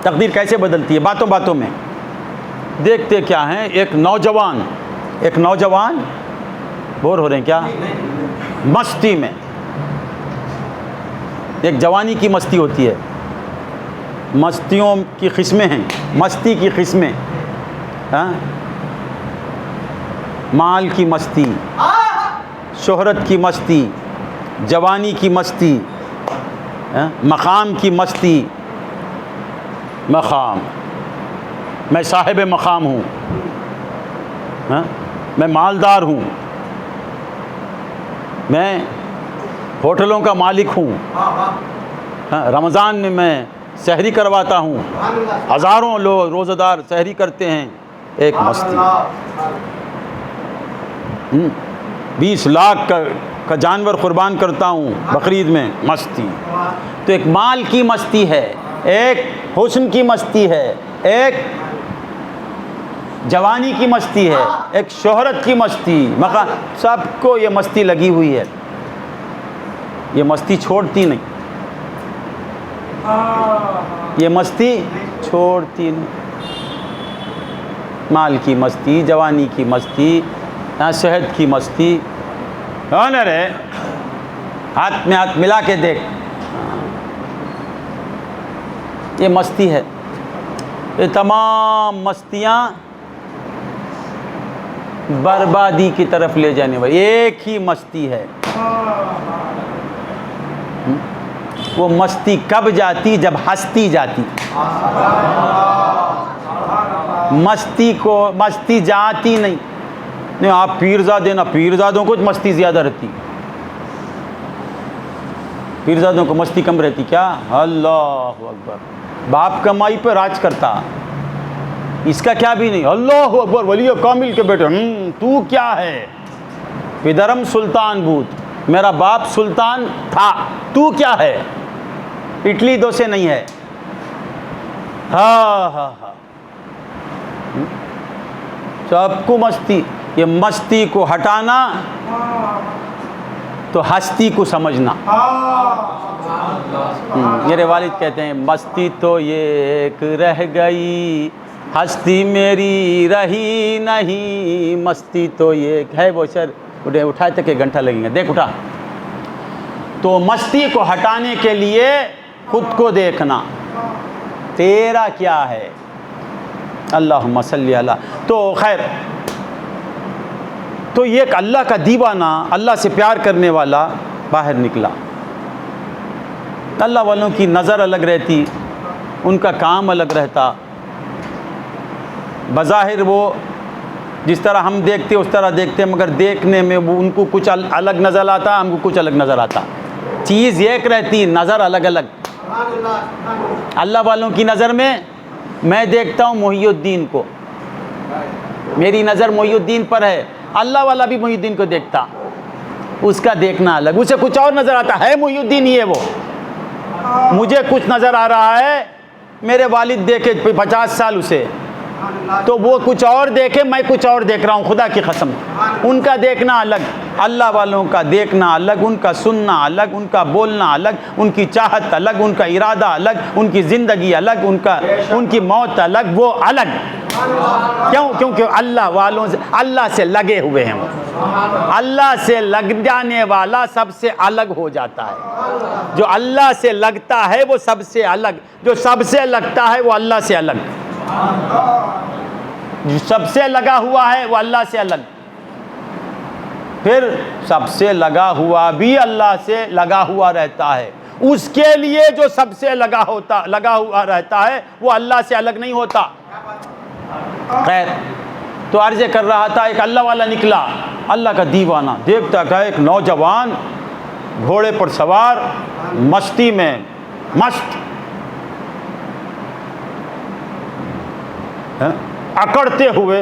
تقدیر کیسے بدلتی ہے باتوں باتوں میں۔ دیکھتے کیا ہیں، ایک نوجوان بور ہو رہے ہیں کیا؟ مستی میں، ایک جوانی کی مستی ہوتی ہے، مستیوں کی قسمیں ہیں، مستی کی قسمیں، ہاں؟ مال کی مستی، شہرت کی مستی، جوانی کی مستی، ہاں؟ مقام کی مستی۔ مقام، میں صاحب مقام ہوں، ہاں؟ میں مالدار ہوں، میں ہوٹلوں کا مالک ہوں، ہاں؟ رمضان میں میں سحری کرواتا ہوں، ہزاروں لوگ روزہ دار سحری کرتے ہیں۔ ایک مستی، 20 لاکھ کا جانور قربان کرتا ہوں بقرعید میں، مستی۔ تو ایک مال کی مستی ہے، ایک حسن کی مستی ہے، ایک جوانی کی مستی ہے، ایک شہرت کی مستی، سب کو یہ مستی لگی ہوئی ہے، یہ مستی چھوڑتی نہیں، یہ مستی چھوڑتی نہیں۔ مال کی مستی، جوانی کی مستی، صحت کی مستی، آنر ہے، ہاتھ میں ہاتھ ملا کے دیکھ، یہ مستی ہے۔ یہ تمام مستیاں بربادی کی طرف لے جانے والی، ایک ہی مستی ہے۔ وہ مستی کب جاتی؟ جب ہستی جاتی۔ مستی جاتی نہیں، آپ پیرزادے نا، پیرزادوں کو مستی زیادہ رہتی، پیرزادوں کو مستی کم رہتی کیا؟ اللہ اکبر، باپ کمائی پہ راج کرتا، اس کا کیا بھی نہیں، اللہ اکبر، ولی کامل کے بیٹے، تو کیا ہے؟ پدرم سلطان بوت، میرا باپ سلطان تھا، تو کیا ہے؟ اٹلی دو سے نہیں ہے۔ ہاں ہاں ہاں، سب کو مستی۔ یہ مستی کو ہٹانا تو ہستی کو سمجھنا۔ میرے والد کہتے ہیں مستی تو یہ ایک رہ گئی، ہستی میری رہی نہیں، مستی تو یہ ایک ہے۔ وہ شعر اٹھائے تک 1 گھنٹہ لگیں گے، دیکھ اٹھا۔ تو مستی کو ہٹانے کے لیے خود کو دیکھنا، تیرا کیا ہے؟ اللہم صلی علی۔ تو خیر، تو یہ ایک اللہ کا دیوانہ، اللہ سے پیار کرنے والا باہر نکلا۔ اللہ والوں کی نظر الگ رہتی، ان کا کام الگ رہتا۔ بظاہر وہ جس طرح ہم دیکھتے اس طرح دیکھتے، مگر دیکھنے میں وہ ان کو کچھ الگ نظر آتا، ہم کو کچھ الگ نظر آتا۔ چیز ایک رہتی، نظر الگ الگ۔ اللہ والوں کی نظر میں دیکھتا ہوں محی الدین کو، میری نظر محی الدین پر ہے، اللہ والا بھی محی الدین کو دیکھتا، اس کا دیکھنا الگ، اسے کچھ اور نظر آتا ہے، محی الدین ہی ہے وہ، مجھے کچھ نظر آ رہا ہے، میرے والد دیکھے 50 سال اسے، تو وہ کچھ اور دیکھے، میں کچھ اور دیکھ رہا ہوں، خدا کی قسم۔ ان کا دیکھنا الگ، اللہ والوں کا دیکھنا الگ، ان کا سننا الگ، ان کا بولنا الگ، ان کی چاہت الگ، ان کا ارادہ الگ، ان کی زندگی الگ، ان کی موت الگ، وہ الگ۔ کیوں؟ کیونکہ اللہ والوں سے، اللہ سے لگے ہوئے ہیں وہ، اللہ سے لگ جانے والا سب سے الگ ہو جاتا ہے۔ جو اللہ سے لگتا ہے وہ سب سے الگ، جو سب سے لگتا ہے وہ اللہ سے الگ، جو سب سے لگا ہوا ہے وہ اللہ سے الگ، پھر سب سے لگا ہوا بھی اللہ سے لگا ہوا رہتا ہے، اس کے لیے جو سب سے لگا ہوا رہتا ہے وہ اللہ سے الگ نہیں ہوتا۔ خیر، تو عرض کر رہا تھا، ایک اللہ والا نکلا، اللہ کا دیوانہ، دیکھتا کہ ایک نوجوان گھوڑے پر سوار، مستی میں مست، اکڑتے ہوئے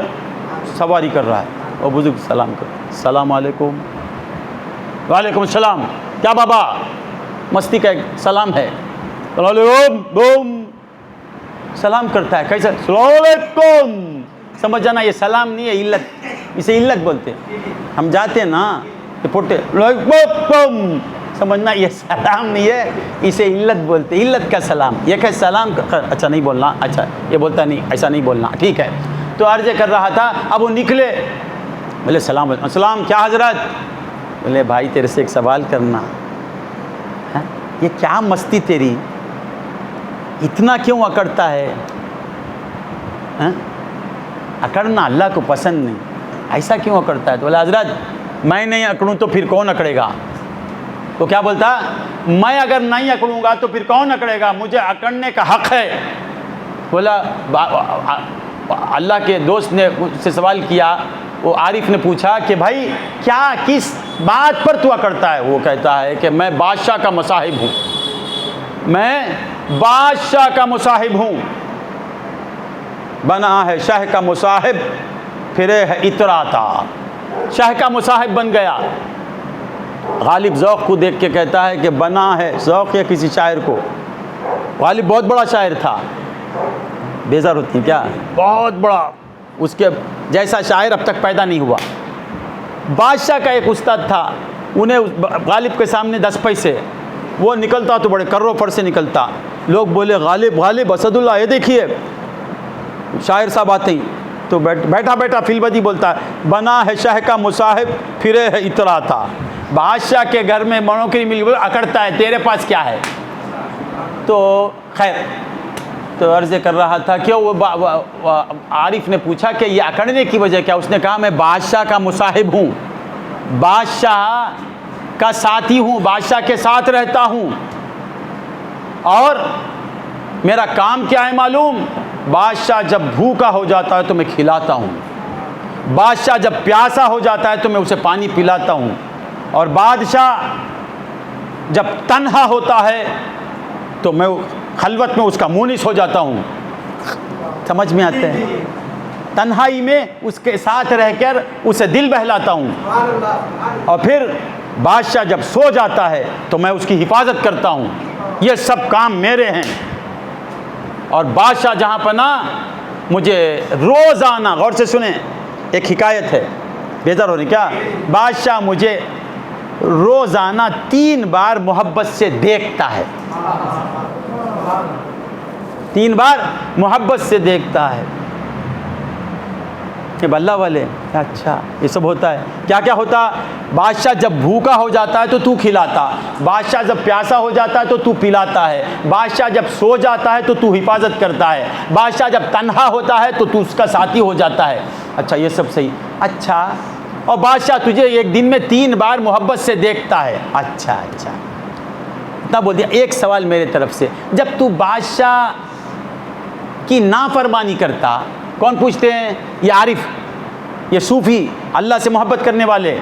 سواری کر رہا ہے، اور بزرگ سلام کر، السلام علیکم، وعلیکم السلام، کیا بابا؟ مستی کا ایک سلام ہے، علیکم بوم، سلام کرتا ہے کیسا؟ السلام علیکم. سمجھ جانا یہ سلام نہیں ہے، علت، اسے علت بولتے ہیں. ہم جاتے ہیں نا یہ پھوٹے علیکم، سمجھنا یہ سلام نہیں ہے، اسے علت بولتے ہیں، علت کا سلام. یہ کہ سلام اچھا نہیں بولنا، اچھا یہ بولتا نہیں، ایسا نہیں بولنا، ٹھیک ہے. تو عرض کر رہا تھا، اب وہ نکلے، بولے السلام علیکم. السلام، کیا حضرت؟ بولے بھائی تیرے سے ایک سوال کرنا. یہ کیا مستی تیری، اتنا کیوں اکڑتا ہے؟ اکڑنا اللہ کو پسند نہیں، ایسا کیوں اکڑتا ہے؟ تو بولا حضرت میں نہیں اکڑوں تو پھر کون اکڑے گا؟ تو کیا بولتا؟ میں اگر نہیں اکڑوں گا تو پھر کون اکڑے گا؟ مجھے اکڑنے کا حق ہے. بولا اللہ کے دوست نے اس سے سوال کیا، وہ عارف نے پوچھا کہ بھائی کیا کس بات پر تو اکڑتا ہے؟ وہ کہتا ہے کہ میں بادشاہ کا مصاحب ہوں، میں بادشاہ کا مصاحب ہوں. بنا ہے شاہ کا مصاحب، پھرے ہے اتراتا. شاہ کا مصاحب بن گیا. غالب ذوق کو دیکھ کے کہتا ہے کہ بنا ہے ذوق یا کسی شاعر کو. غالب بہت بڑا شاعر تھا، بیزار ہوتی کیا، بہت بڑا، اس کے جیسا شاعر اب تک پیدا نہیں ہوا. بادشاہ کا ایک استاد تھا، انہیں غالب کے سامنے 10 پیسے، وہ نکلتا تو بڑے کرو پر سے نکلتا. لوگ بولے غالب غالب اسد اللہ، یہ دیکھیے شاعر صاحب آتے ہیں. تو بیٹھا بیٹھا فی البدی بولتا ہے بنا ہے شاہ کا مصاحب، پھرے ہے اتراتا. بادشاہ کے گھر میں نوکری مل گئی، اکڑتا ہے، تیرے پاس کیا ہے؟ تو خیر، تو عرض کر رہا تھا کہ وہ عارف نے پوچھا کہ یہ اکڑنے کی وجہ کیا؟ اس نے کہا میں بادشاہ کا مصاحب ہوں، بادشاہ کا ساتھی ہوں، بادشاہ کے ساتھ رہتا ہوں، اور میرا کام کیا ہے معلوم؟ بادشاہ جب بھوکا ہو جاتا ہے تو میں کھلاتا ہوں، بادشاہ جب پیاسا ہو جاتا ہے تو میں اسے پانی پلاتا ہوں، اور بادشاہ جب تنہا ہوتا ہے تو میں خلوت میں اس کا مونس ہو جاتا ہوں. سمجھ میں آتے ہیں؟ تنہائی میں اس کے ساتھ رہ کر اسے دل بہلاتا ہوں، اور پھر بادشاہ جب سو جاتا ہے تو میں اس کی حفاظت کرتا ہوں. یہ سب کام میرے ہیں. اور بادشاہ جہاں پناہ مجھے روزانہ، غور سے سنیں، ایک حکایت ہے، بیزار ہو رہی کیا؟ بادشاہ مجھے روزانہ 3 بار محبت سے دیکھتا ہے، 3 بار محبت سے دیکھتا ہے. کہ اللہ والے اچھا یہ سب ہوتا ہے. کیا کیا ہوتا؟ بادشاہ جب بھوکا ہو جاتا ہے تو تو کھلاتا، بادشاہ جب پیاسا ہو جاتا ہے تو تو پلاتا ہے، بادشاہ جب سو جاتا ہے تو تو حفاظت کرتا ہے، بادشاہ جب تنہا ہوتا ہے تو تو اس کا ساتھی ہو جاتا ہے. اچھا یہ سب صحیح. اچھا اور بادشاہ تجھے ایک دن میں 3 بار محبت سے دیکھتا ہے. اچھا اچھا اتنا بول دیا. ایک سوال میرے طرف سے، جب تو بادشاہ کی نافرمانی کرتا، کون پوچھتے ہیں؟ یہ عارف، یہ صوفی، اللہ سے محبت کرنے والے،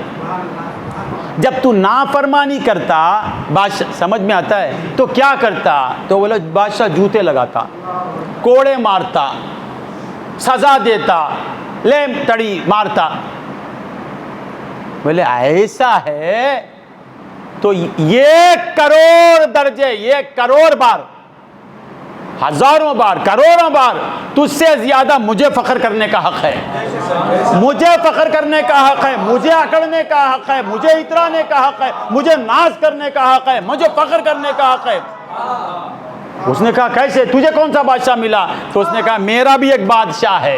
جب تو نافرمانی کرتا بادشاہ، سمجھ میں آتا ہے، تو کیا کرتا؟ تو بولا بادشاہ جوتے لگاتا، کوڑے مارتا، سزا دیتا، لے تڑی مارتا. بولے ایسا ہے تو 1 کروڑ درجے، 1 کروڑ بار، ہزاروں بار، کروڑوں بار تجھ سے زیادہ مجھے فخر کرنے کا حق ہے، مجھے فخر کرنے کا حق ہے، مجھے اکڑنے کا حق ہے، مجھے اترانے کا حق ہے، مجھے ناز کرنے کا حق ہے، مجھے فخر کرنے کا حق ہے. اس نے کہا کیسے؟ تجھے کون سا بادشاہ ملا؟ تو اس نے کہا میرا بھی ایک بادشاہ ہے.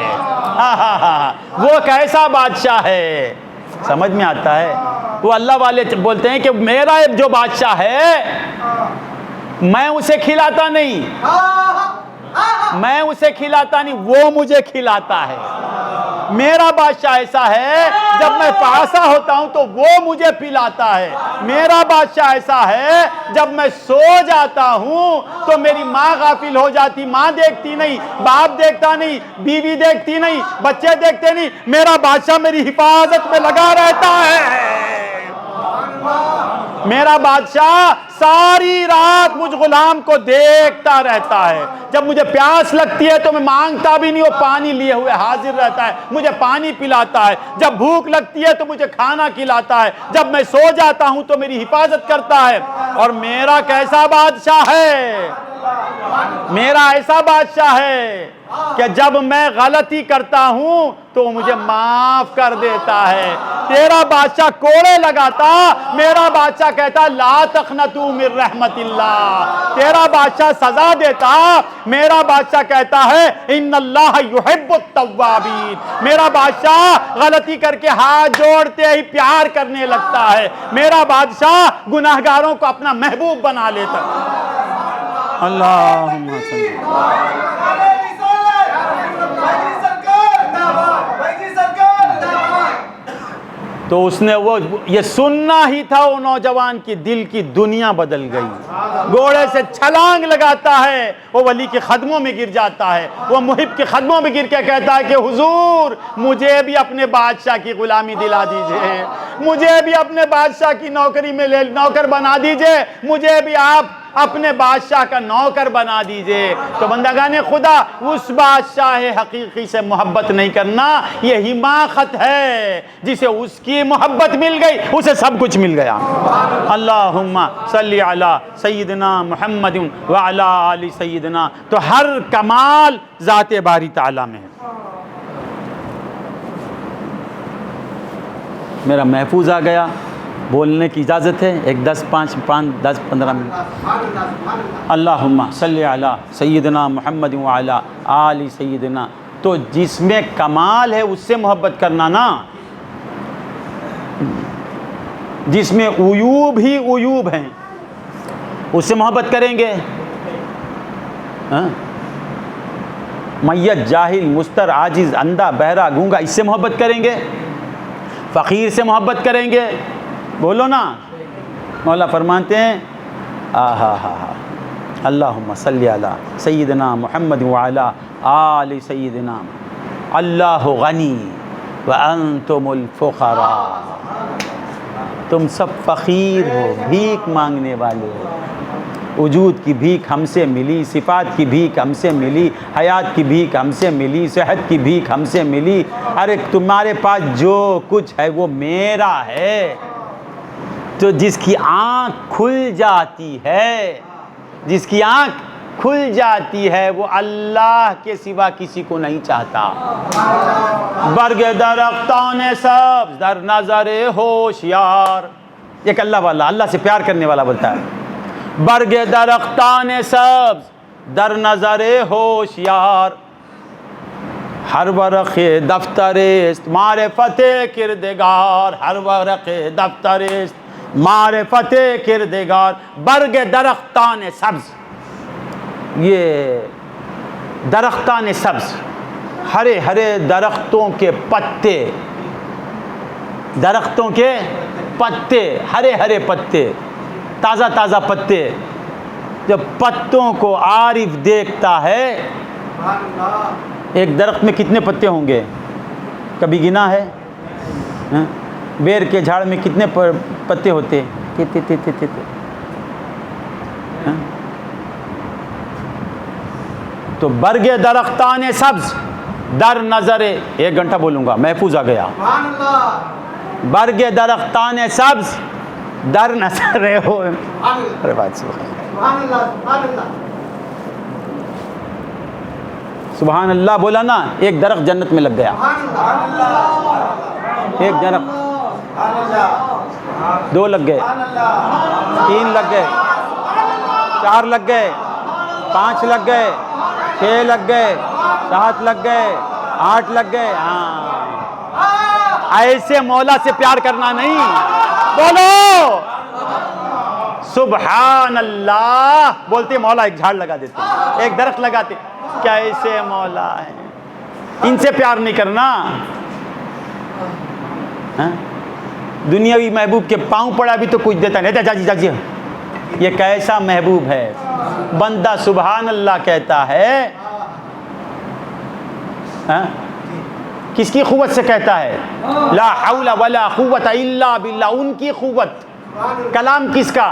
وہ کیسا بادشاہ ہے؟ سمجھ میں آتا ہے؟ وہ اللہ والے بولتے ہیں کہ میرا جو بادشاہ ہے میں اسے کھلاتا نہیں، میں اسے کھلاتا نہیں، وہ مجھے کھلاتا ہے. میرا بادشاہ ایسا ہے جب میں پیاسا ہوتا ہوں تو وہ مجھے پلاتا ہے. میرا بادشاہ ایسا ہے جب میں سو جاتا ہوں تو میری ماں غافل ہو جاتی، ماں دیکھتی نہیں، باپ دیکھتا نہیں، بیوی دیکھتی نہیں، بچے دیکھتے نہیں، میرا بادشاہ میری حفاظت میں لگا رہتا ہے. میرا بادشاہ ساری رات مجھ غلام کو دیکھتا رہتا ہے. جب مجھے پیاس لگتی ہے تو میں مانگتا بھی نہیں، وہ پانی لیے ہوئے حاضر رہتا ہے، مجھے پانی پلاتا ہے. جب بھوک لگتی ہے تو مجھے کھانا کھلاتا ہے. جب میں سو جاتا ہوں تو میری حفاظت کرتا ہے. اور میرا کیسا بادشاہ ہے؟ میرا ایسا بادشاہ ہے کہ جب میں غلطی کرتا ہوں تو مجھے معاف کر دیتا ہے۔ تیرا بادشاہ کوڑے لگاتا، میرا بادشاہ کہتا لا تقنطوا من رحمت اللہ۔ تیرا بادشاہ سزا دیتا، میرا بادشاہ کہتا ہے ان اللہ یحب التوابین۔ میرا بادشاہ غلطی کر کے ہاتھ جوڑتے ہی پیار کرنے لگتا ہے۔ میرا بادشاہ گناہگاروں کو اپنا محبوب بنا لیتا ہے۔ اللہم صلی تو اس نے وہ یہ سننا ہی تھا، وہ نوجوان کی دل کی دنیا بدل گئی۔ گھوڑے سے چھلانگ لگاتا ہے، وہ ولی کے قدموں میں گر جاتا ہے، وہ محب کے قدموں میں گر کے کہتا ہے کہ حضور مجھے بھی اپنے بادشاہ کی غلامی دلا دیجئے، مجھے بھی اپنے بادشاہ کی نوکری میں نوکر بنا دیجئے، مجھے بھی آپ اپنے بادشاہ کا نوکر بنا دیجئے۔ تو بندگان خدا اس بادشاہ حقیقی سے محبت نہیں کرنا، یہ حماقت ہے۔ جسے اس کی محبت مل گئی اسے سب کچھ مل گیا۔ اللہم صلی علی سیدنا محمد وعلی آل سیدنا۔ تو ہر کمال ذات باری تعالی میں ہے۔ میرا محفوظ آ گیا، بولنے کی اجازت ہے، ایک 10-15 منٹ۔ اللہم صلی علی سیدنا محمد وعلی آل سیدنا۔ تو جس میں کمال ہے اس سے محبت کرنا نا، جس میں عیوب ہی عیوب ہیں اس سے محبت کریں گے۔ میت، جاہل، مستر، عاجز، اندھا، بہرا، گونگا، اس سے محبت کریں گے؟ فقیر سے محبت کریں گے؟ بولو نا۔ مولا فرماتے ہیں اللہم صلی علی سیدنا محمد وعلی آل سیدنا۔ اللہ غنی وانتم الفقراء۔ تم سب فقیر ہو، بھیک مانگنے والے ہو۔ وجود کی بھیک ہم سے ملی، صفات کی بھیک ہم سے ملی، حیات کی بھیک ہم سے ملی، صحت کی بھیک ہم سے ملی۔ ارے تمہارے پاس جو کچھ ہے وہ میرا ہے۔ تو جس کی آنکھ کھل جاتی ہے، جس کی آنکھ کھل جاتی ہے وہ اللہ کے سوا کسی کو نہیں چاہتا۔ برگ درختان سبز در نظر ہوشیار، ایک اللہ والا، اللہ سے پیار کرنے والا بولتا ہے، برگ درختان سبز در نظر ہوشیار، ہر ورق دفتر است معرفت کردگار، ہر ورق دفتر است معرفت کردگار۔ برگ درختان سبز، یہ درختان سبز، ہرے ہرے درختوں کے پتے، درختوں کے پتے، ہرے ہرے پتے، تازہ تازہ پتے۔ جب پتوں کو عارف دیکھتا ہے، ایک درخت میں کتنے پتے ہوں گے کبھی گنا ہے؟ بیر کے جھاڑ میں کتنے پتے ہوتے؟ تو برگ درختان سبز در نظر، 1 گھنٹہ بولوں گا، محفوظ آ گیا۔ برگ درختان سبز در نظر ہو، ارے بات سبحان اللہ بولا نا، ایک درخت جنت میں لگ گیا، ایک درخت، 2 لگ گئے، 3 لگ گئے، 4 لگ گئے، 5 لگ گئے، 6 لگ گئے، 7 لگ گئے، 8 لگ گئے۔ ہاں، ایسے مولا سے پیار کرنا نہیں، بولو سبحان اللہ بولتے مولا ایک جھاڑ لگا دیتے، ایک درخت لگاتے، کیسے مولا ہے، ان سے پیار نہیں کرنا۔ دنیاوی محبوب کے پاؤں پڑا بھی تو کچھ دیتا نہیں، جاجی یہ کیسا محبوب ہے؟ بندہ سبحان اللہ کہتا ہے، کس کی قوت سے کہتا ہے؟ لا حول ولا قوت الا باللہ، ان کی قوت۔ کلام کس کا؟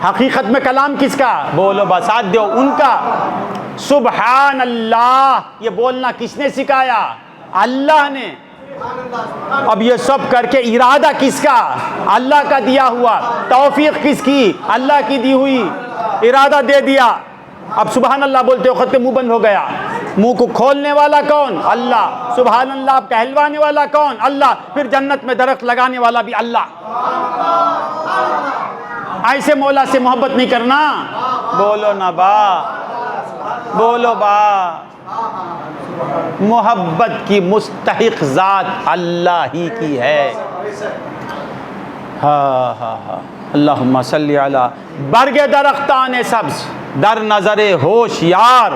حقیقت میں کلام کس کا؟ بولو بسات دو، ان کا۔ سبحان اللہ یہ بولنا کس نے سکھایا؟ اللہ نے۔ اب یہ سب کر کے ارادہ کس کا؟ اللہ کا دیا ہوا۔ توفیق کس کی؟ اللہ کی دی ہوئی۔ ارادہ دے دیا، اب سبحان اللہ بولتے وقت پہ منہ بند ہو گیا. منہ کو کھولنے والا کون؟ اللہ. سبحان اللہ کہلوانے والا کون؟ اللہ. پھر جنت میں درخت لگانے والا بھی اللہ. ایسے مولا سے محبت نہیں کرنا. بولو نا با، بولو با. محبت کی مستحق ذات اللہ ہی کی ہے. ہاں ہاں ہاں. اللہم صلی علی. برگ درختان سبز در نظر ہوشیار.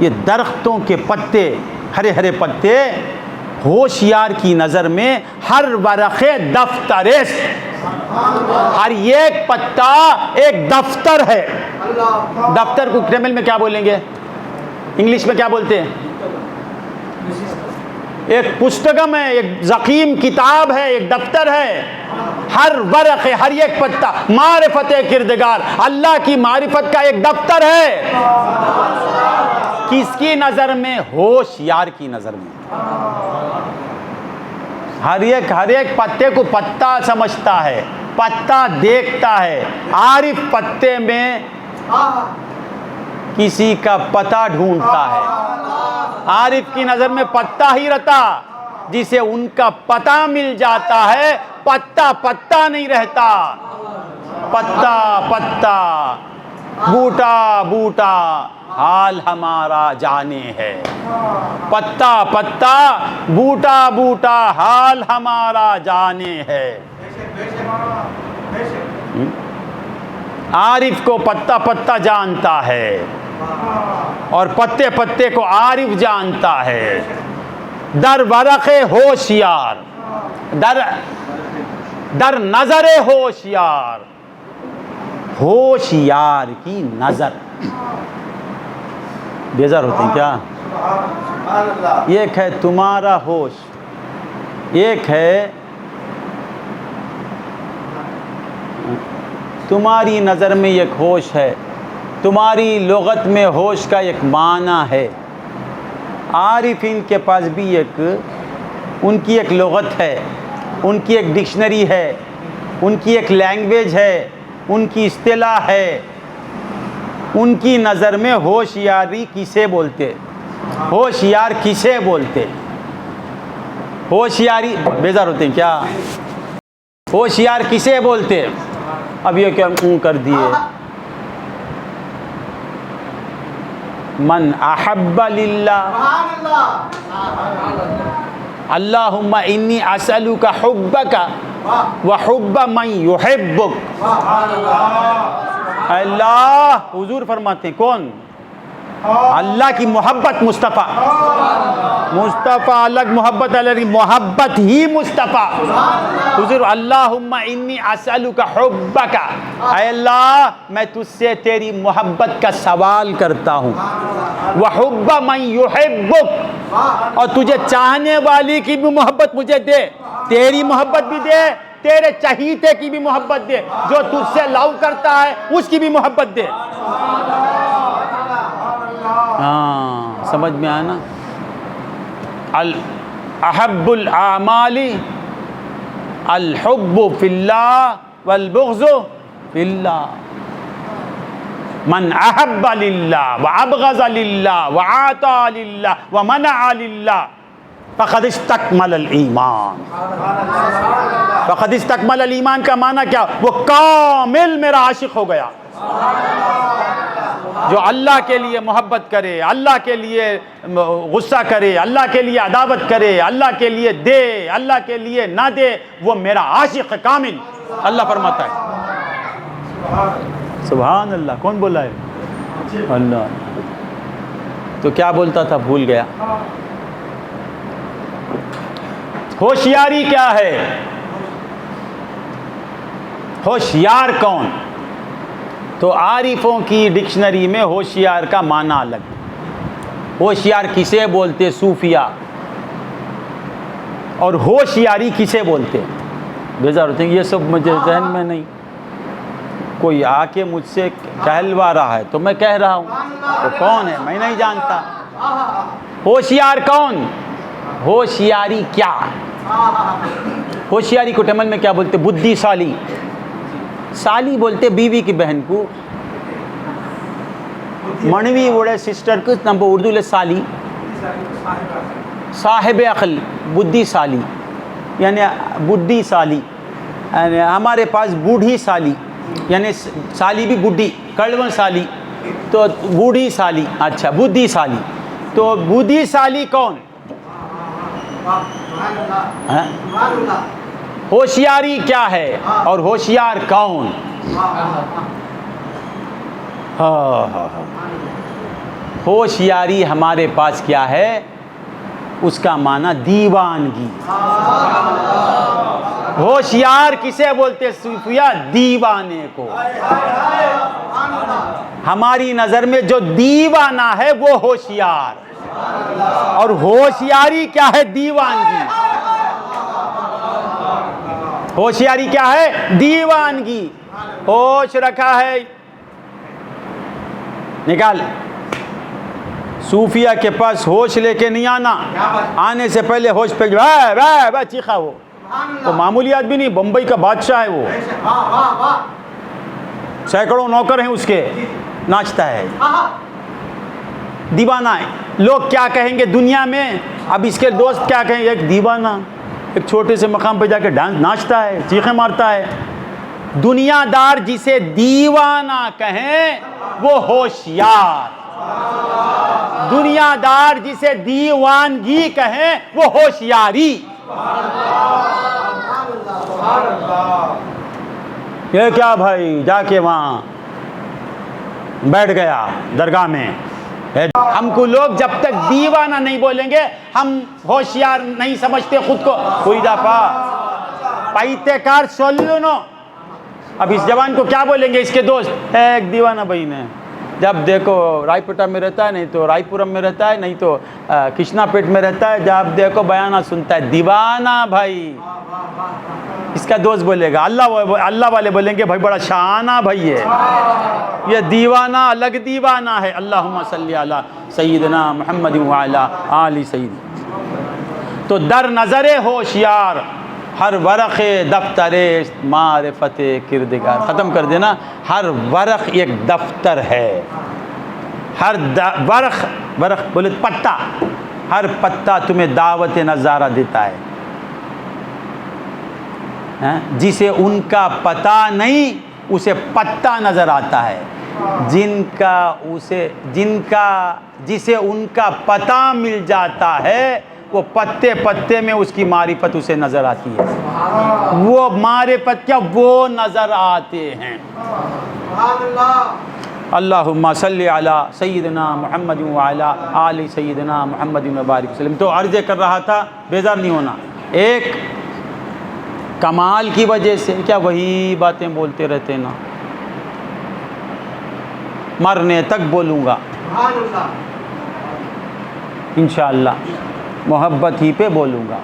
یہ درختوں کے پتے، ہرے ہرے پتے، ہوشیار کی نظر میں ہر ورق دفتر است. ہر ایک پتا ایک دفتر ہے. دفتر کو تمل میں کیا بولیں گے؟ انگلش میں کیا بولتے ہیں؟ ایک پستکم ہے، ایک زخیم کتاب ہے، ایک دفتر ہے. ہر ورق، ہر ایک پتا معرفت کردگار، اللہ کی معرفت کا ایک دفتر ہے. کس کی نظر میں؟ ہوشیار کی نظر میں. ہر ایک پتے کو پتا سمجھتا ہے، پتا دیکھتا ہے. عارف پتے میں کسی کا پتا ڈھونڈتا ہے. عارف کی نظر میں پتا ہی رہتا. جسے ان کا پتا مل جاتا ہے، پتا نہیں رہتا. پتا بوٹا حال ہمارا جانے ہے. پتا بوٹا حال ہمارا جانے ہے. عارف کو پتا جانتا ہے اور پتے کو عارف جانتا ہے. در ورق ہوشیار، در نظر ہوشیار. ہوشیار کی نظر. بیزار ہوتے ہیں کیا؟ ایک ہے تمہارا ہوش، ایک ہے تمہاری نظر میں ایک ہوش ہے. تمہاری لغت میں ہوش کا ایک معنی ہے. عارفین کے پاس بھی ان کی ایک لغت ہے، ان کی ایک ڈکشنری ہے، ان کی ایک لینگویج ہے، ان کی اصطلاح ہے. ان کی نظر میں ہوشیاری کسے بولتے؟ ہوشیار کسے بولتے؟ ہوشیاری بیزار ہوتے ہیں کیا؟ ہوشیار کسے بولتے؟ اب یہ کیا کر دیے؟ من احب للہ، اللہم انی اسألک حبک وحب من یحبک. اللہ حضور فرماتے ہیں کون؟ اللہ کی محبت مصطفیٰ. مصطفیٰ الگ، محبت الگ، محبت ہی مصطفیٰ. حضور اللہم انی اسألک حبک، اے اللہ میں تجھ سے تیری محبت کا سوال کرتا ہوں. وحب من یحبک، اور تجھے چاہنے والی کی بھی محبت مجھے دے. تیری محبت بھی دے، تیرے چہیتے کی بھی محبت دے. جو تجھ سے لو کرتا ہے اس کی بھی محبت دے. ہاں سمجھ میں آیا نا؟ احب الاعمال الحب فی اللہ والبغض فی اللہ. من احب للہ وابغض للہ وعاطى للہ ومنع للہ فقد استکمل الایمان. فقد استکمل الایمان کا معنی کیا؟ وہ کامل میرا عاشق ہو گیا. جو اللہ کے لیے محبت کرے، اللہ کے لیے غصہ کرے، اللہ کے لیے عداوت کرے، اللہ کے لیے دے، اللہ کے لیے نہ دے، وہ میرا عاشق کامل. اللہ فرماتا ہے. سبحان اللہ. کون بولا ہے؟ اللہ. تو کیا بولتا تھا بھول گیا. ہوشیاری کیا ہے؟ ہوشیار کون؟ تو عارفوں کی ڈکشنری میں ہوشیار کا معنی الگ. ہوشیار کسے بولتے؟ صوفیہ. اور ہوشیاری کسے بولتے؟ بیزار ہوتے ہیں. یہ سب مجھے ذہن میں نہیں. کوئی آ کے مجھ سے کہلوا رہا ہے تو میں کہہ رہا ہوں. تو کون ہے میں نہیں جانتا. ہوشیار کون؟ ہوشیاری کیا؟ ہوشیاری کو تمل میں کیا بولتے؟ بدھی سالی. سالی بولتے بیوی کی بہن کو. منوی وڑے سسٹر کو نمبر اردو لے سالی صاحب عقل بدھی سالی یعنی بڈھی سالی یعنی ہمارے پاس بوڑھی سالی یعنی سالی بھی بڈھی کڑون سالی تو بوڑھی سالی اچھا بدھی سالی تو بدھی سالی کون ہوشیاری کیا ہے اور ہوشیار کون ہوشیاری ہمارے پاس کیا ہے اس کا معنی دیوانگی ہوشیار کسے بولتے صوفیہ دیوانے کو ہماری نظر میں جو دیوانہ ہے وہ ہوشیار اور ہوشیاری کیا ہے دیوانگی ہوشیاری کیا ہے دیوانگی ہوش رکھا ہے نکال صوفیہ کے پاس ہوش لے کے نہیں آنا آنے سے پہلے ہوش پہ چیخا وہ معمولی آدمی نہیں بمبئی کا بادشاہ ہے وہ سینکڑوں نوکر ہیں اس کے ناچتا ہے دیوانہ ہے لوگ کیا کہیں گے دنیا میں اب اس کے دوست کیا کہیں گے ایک دیوانہ ایک چھوٹے سے مقام پہ جا کے ڈانس ناچتا ہے چیخیں مارتا ہے دنیا دار جسے دیوانہ کہیں وہ ہوشیار دنیا دار جسے دیوانگی کہیں وہ ہوشیاری یہ کیا بھائی جا کے وہاں بیٹھ گیا درگاہ میں ہم کو لوگ جب تک دیوانہ نہیں بولیں گے ہم ہوشیار نہیں سمجھتے خود کو کوئی دفعہ پائتے کار سولونو اب اس جوان کو کیا بولیں گے اس کے دوست ایک دیوانہ بھائی نے جب دیکھو رائے پٹا میں رہتا ہے نہیں تو رائے پورم میں رہتا ہے نہیں تو کشنا پیٹ میں رہتا ہے جب دیکھو بیانہ سنتا ہے دیوانہ بھائی اس کا دوست بولے گا اللہ والے بولیں گے بھائی بڑا شانہ بھائی ہے یہ دیوانہ الگ دیوانہ ہے اللہم صلی علی سیدنا محمد وعلی آل سید تو در نظر ہوشیار ہر ورق دفتر معرفت کردگار ختم کر دینا ہر ورق ایک دفتر ہے ہر ورق بولے پتا ہر پتا تمہیں دعوت نظارہ دیتا ہے جسے ان کا پتہ نہیں اسے پتا نظر آتا ہے جسے ان کا پتہ مل جاتا ہے وہ پتے پتے میں اس کی معرفت اسے نظر آتی ہے وہ معرفت کیا وہ نظر آتے ہیں اللہم صلی علی سیدنا محمد وعلی آل سیدنا محمد وبارک وسلم تو عرض کر رہا تھا بیزار نہیں ہونا ایک کمال کی وجہ سے کیا وہی باتیں بولتے رہتے نا مرنے تک بولوں گا انشاءاللہ محبت ہی پہ بولوں گا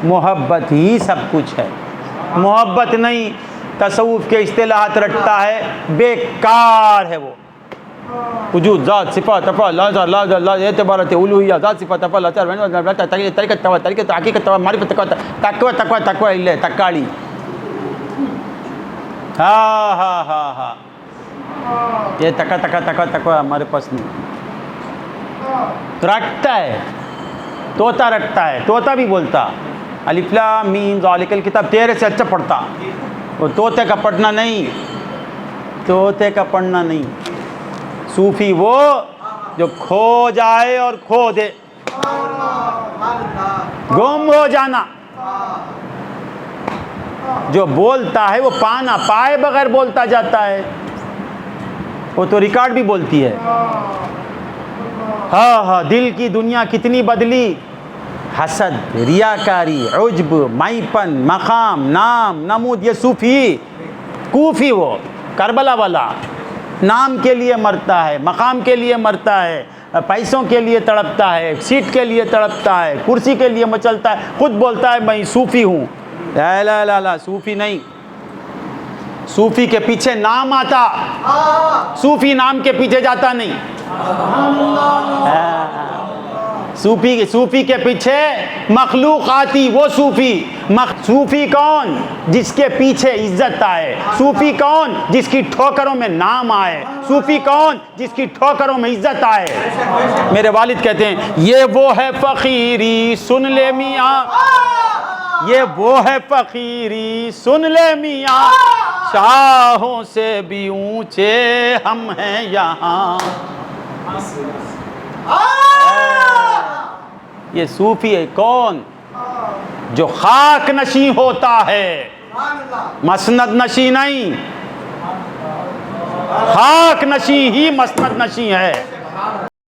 محبت ہی سب کچھ ہے محبت نہیں تصوف کے اصطلاحات رٹتا ہے بیکار ہے وہ وجود ذات صفات افعال لا اعتبارات الوہیہ ذات صفات افعال طریقت حقیقت معرفت تقوی اللہ تکاڑی ہاں یہ تقوی ہمارے پاس نہیں رکھتا ہے طوطا رکھتا ہے طوطا بھی بولتا الف لام میم ذالک الکتاب تیرے سے اچھا پڑھتا وہ طوطے کا پڑھنا نہیں صوفی وہ جو کھو جائے اور کھو دے گم ہو جانا جو بولتا ہے وہ پانا پائے بغیر بولتا جاتا ہے وہ تو ریکارڈ بھی بولتی ہے ہاں دل کی دنیا کتنی بدلی حسد ریاکاری عجب مائپن مقام نام نمود یہ صوفی کوفی وہ کربلا والا نام کے لیے مرتا ہے مقام کے لیے مرتا ہے پیسوں کے لیے تڑپتا ہے سیٹ کے لیے تڑپتا ہے کرسی کے لیے مچلتا ہے خود بولتا ہے میں صوفی ہوں لا صوفی نہیں صوفی کے پیچھے نام آتا صوفی نام کے پیچھے جاتا نہیں صوفی کے پیچھے مخلوق آتی، وہ صوفی کون؟ جس کے پیچھے عزت آئے۔ صوفی کون؟ جس کی ٹھوکروں میں نام آئے۔ صوفی کون؟ جس کی ٹھوکروں میں عزت آئے۔ میرے والد کہتے ہیں یہ وہ ہے فقیری سن لے میاں، یہ وہ ہے فقیری سن لے میاں، شاہوں سے بھی اونچے ہم ہیں یہاں۔ یہ صوفی ہے کون؟ جو خاک نشیں ہوتا ہے، مسند نشیں نہیں، خاک نشیں ہی مسند نشیں ہے۔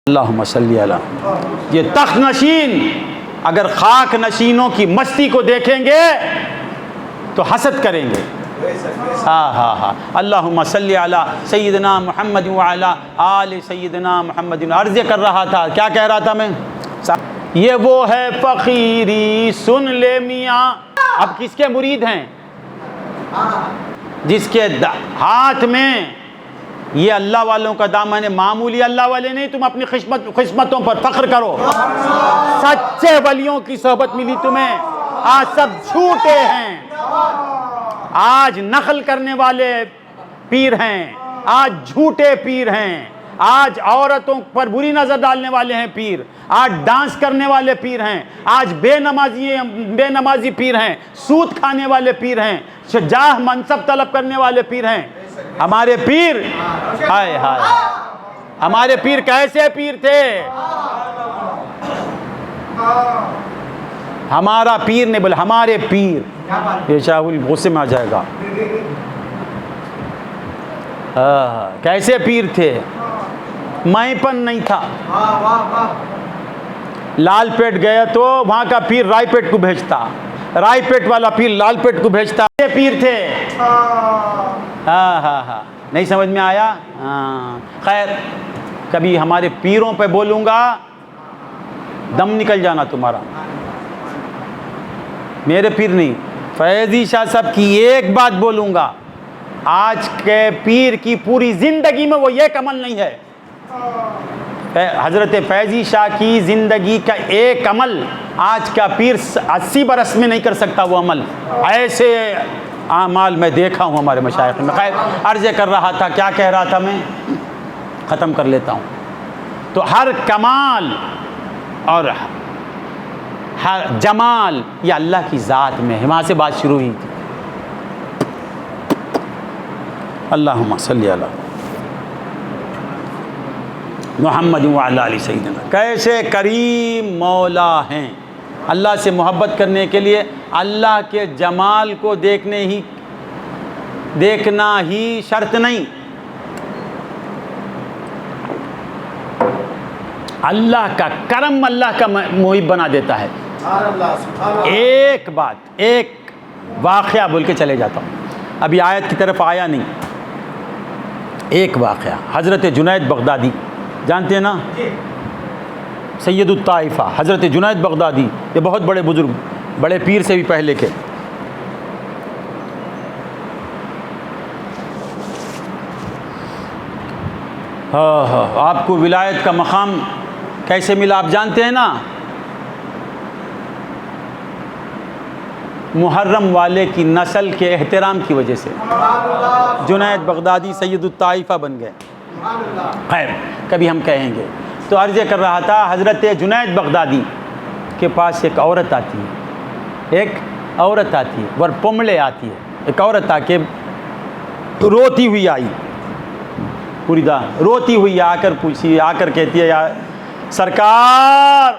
اللہم صلی علی۔ یہ تخت نشین اگر خاک نشینوں کی مستی کو دیکھیں گے تو حسد کریں گے۔ ہاں اللہم صلی علی سیدنا محمد وعلی آل سیدنا محمد۔ عرض کر رہا تھا، کیا کہہ رہا تھا میں؟ یہ وہ ہے فقیری سن لے میاں۔ اب کس کے مرید ہیں؟ جس کے ہاتھ میں یہ اللہ والوں کا دامن ہے۔ معمولی اللہ والے نہیں، تم اپنی قسمتوں پر فخر کرو۔ سچے ولیوں کی صحبت ملی تمہیں، آج سب جھوٹے ہیں۔ آج نقل کرنے والے پیر ہیں، آج جھوٹے پیر ہیں، آج عورتوں پر بری نظر ڈالنے والے ہیں پیر، آج ڈانس کرنے والے پیر ہیں، آج بے نمازی پیر ہیں، سود کھانے والے پیر ہیں، جاہ منصب طلب کرنے والے پیر ہیں۔ ہمارے پیر ہائے ہائے، ہمارے پیر کیسے پیر تھے؟ ہمارا پیر نہیں بولے، ہمارے پیر۔ یہ شاہول غصے میں آ جائے گا۔ کیسے پیر تھے؟ مائیں پن نہیں تھا۔ لال پیٹ گیا تو وہاں کا پیر رائے پیٹ کو بھیجتا، رائے پیٹ والا پیر لال پیٹ کو بھیجتا۔ یہ پیر تھے۔ ہاں نہیں سمجھ میں آیا؟ خیر، کبھی ہمارے پیروں پہ بولوں گا دم نکل جانا تمہارا۔ میرے پیر نہیں، فیضی شاہ صاحب کی ایک بات بولوں گا، آج کے پیر کی پوری زندگی میں وہ ایک عمل نہیں ہے۔ حضرت فیضی شاہ کی زندگی کا ایک عمل آج کا پیر 80 برس میں نہیں کر سکتا۔ وہ عمل، ایسے اعمال میں دیکھا ہوں ہمارے مشائخ میں۔ خیر، عرض کر رہا تھا، کیا کہہ رہا تھا میں؟ ختم کر لیتا ہوں۔ تو ہر کمال اور ہر جمال یہ اللہ کی ذات میں ہے، وہاں سے بات شروع ہوئی تھی۔ اللہم صلی علی محمد وعلی آل سیدنا۔ کیسے کریم مولا ہیں۔ اللہ سے محبت کرنے کے لیے اللہ کے جمال کو دیکھنا ہی شرط نہیں، اللہ کا کرم اللہ کا محب بنا دیتا ہے۔ ایک بات، ایک واقعہ بول کے چلے جاتا ہوں، ابھی آیت کی طرف آیا نہیں۔ ایک واقعہ، حضرت جنید بغدادی جانتے ہیں نا، سید الطائفہ حضرت جنید بغدادی، یہ بہت بڑے بزرگ، بڑے پیر سے بھی پہلے کے۔ آپ کو ولایت کا مقام کیسے ملا آپ جانتے ہیں نا؟ محرم والے کی نسل کے احترام کی وجہ سے جنید بغدادی سید الطائفہ بن گئے۔ خیر، کبھی ہم کہیں گے۔ تو عرض کر رہا تھا، حضرت جنید بغدادی کے پاس ایک عورت آتی ہے، ایک عورت آتی ہے، ور پمڑے آتی ہے، ایک عورت آ کے روتی ہوئی آئی، پوری روتی ہوئی آ کر پوچھی، آ کر کہتی ہے، یا سرکار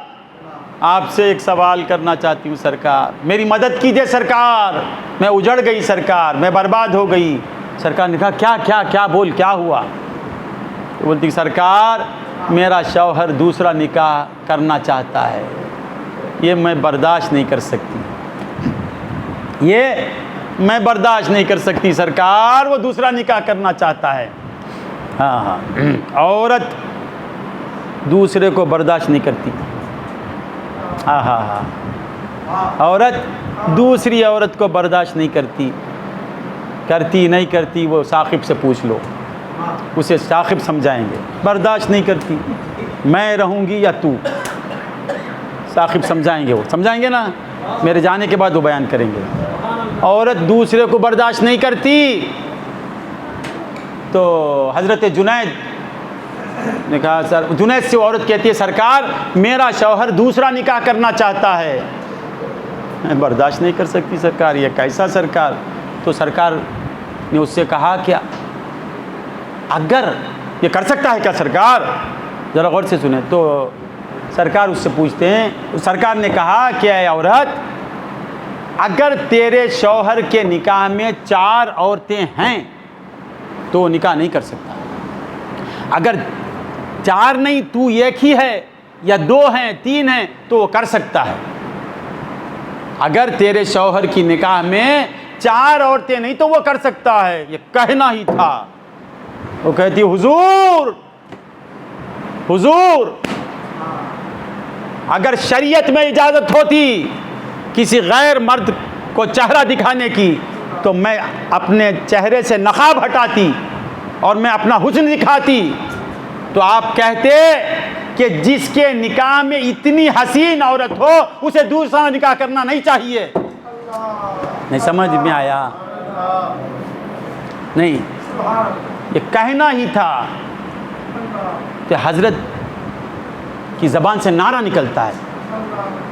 آپ سے ایک سوال کرنا چاہتی ہوں سرکار، میری مدد کیجیے سرکار، میں اجڑ گئی سرکار، میں برباد ہو گئی۔ سرکار نے کہا کیا کیا کیا بول، کیا ہوا؟ تو بولتی سرکار میرا شوہر دوسرا نکاح کرنا چاہتا ہے، یہ میں برداشت نہیں کر سکتی، یہ میں برداشت نہیں کر سکتی سرکار، وہ دوسرا نکاح کرنا چاہتا ہے۔ ہاں عورت دوسرے کو برداشت نہیں کرتی۔ عورت دوسری عورت کو برداشت نہیں کرتی، وہ ثاقب سے پوچھ لو، اسے ثاقب سمجھائیں گے، برداشت نہیں کرتی، میں رہوں گی یا تو۔ ثاقب سمجھائیں گے، وہ سمجھائیں گے نا، میرے جانے کے بعد وہ بیان کریں گے۔ عورت دوسرے کو برداشت نہیں کرتی، تو حضرت جنید نے کہا سر، جنید سے عورت کہتی ہے سرکار میرا شوہر دوسرا نکاح کرنا چاہتا ہے، میں برداشت نہیں کر سکتی سرکار، یہ کیسا سرکار؟ تو سرکار نے اس سے کہا کہ اگر یہ کر سکتا ہے کیا سرکار؟ ذرا غور سے سنیں۔ تو سرکار اس سے پوچھتے ہیں، سرکار نے کہا کہ اے عورت، اگر تیرے شوہر کے نکاح میں 4 عورتیں ہیں تو وہ نکاح نہیں کر سکتا، اگر 4 نہیں تو ایک ہی ہے یا 2 ہیں 3 ہیں تو وہ کر سکتا ہے۔ اگر تیرے شوہر کی نکاح میں 4 عورتیں نہیں تو وہ کر سکتا ہے، یہ کہنا ہی تھا۔ وہ کہتی حضور حضور، اگر شریعت میں اجازت ہوتی کسی غیر مرد کو چہرہ دکھانے کی تو میں اپنے چہرے سے نقاب ہٹاتی اور میں اپنا حسن دکھاتی، تو آپ کہتے کہ جس کے نکاح میں اتنی حسین عورت ہو اسے دوسرا نکاح کرنا نہیں چاہیے۔ نہیں سمجھ میں آیا؟ نہیں، یہ کہنا ہی تھا کہ حضرت کی زبان سے نعرہ نکلتا ہے،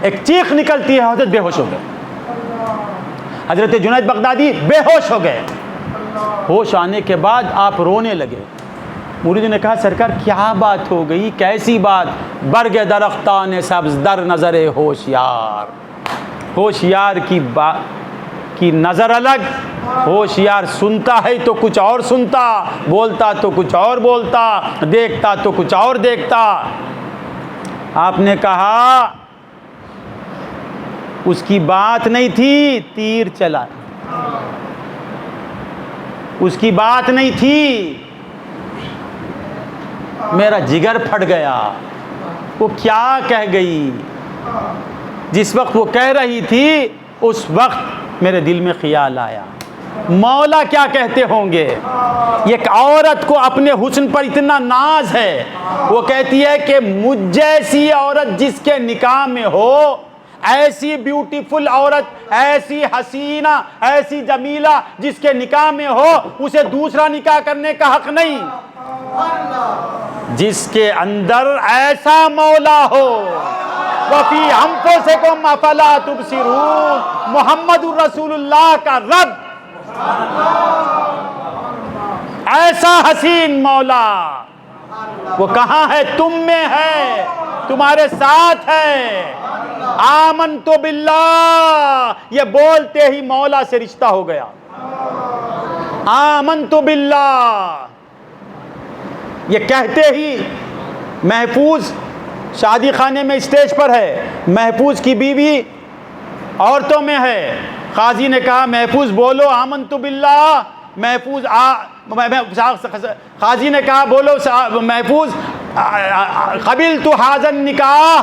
ایک چیخ نکلتی ہے، حضرت بے ہوش ہو گئے، حضرت جنید بغدادی بے ہوش ہو گئے۔ ہوش آنے کے بعد آپ رونے لگے۔ مریدوں نے کہا سرکار کیا بات ہو گئی، کیسی بات؟ برگ درختان سبز در نظر ہوشیار، ہوشیار کی نظر الگ، ہوشیار سنتا ہے تو کچھ اور سنتا، بولتا تو کچھ اور بولتا، دیکھتا تو کچھ اور دیکھتا۔ آپ نے کہا اس کی بات نہیں تھی، تیر چلا، اس کی بات نہیں تھی، میرا جگر پھٹ گیا۔ وہ کیا کہہ گئی؟ جس وقت وہ کہہ رہی تھی اس وقت میرے دل میں خیال آیا مولا کیا کہتے ہوں گے۔ ایک عورت کو اپنے حسن پر اتنا ناز ہے، وہ کہتی ہے کہ مجھ جیسی عورت جس کے نکاح میں ہو، ایسی بیوٹیفل عورت، ایسی حسینہ، ایسی جمیلہ جس کے نکاح میں ہو، اسے دوسرا نکاح کرنے کا حق نہیں۔ جس کے اندر ایسا مولا ہو، وَفِي أَنفُسِكُمْ أَفَلَا تُبْصِرُونَ، محمد الرسول اللہ کا رب، ایسا حسین مولا، وہ کہاں ہے؟ تم میں ہے، تمہارے ساتھ ہے۔ آمنت باللہ، یہ بولتے ہی مولا سے رشتہ ہو گیا۔ آمنت باللہ، یہ کہتے ہی محفوظ شادی خانے میں اسٹیج پر ہے، محفوظ کی بیوی عورتوں میں ہے، قاضی نے کہا محفوظ بولو آمنت باللہ، محفوظ قاضی نے کہا بولو محفوظ قبلت ھذا النکاح،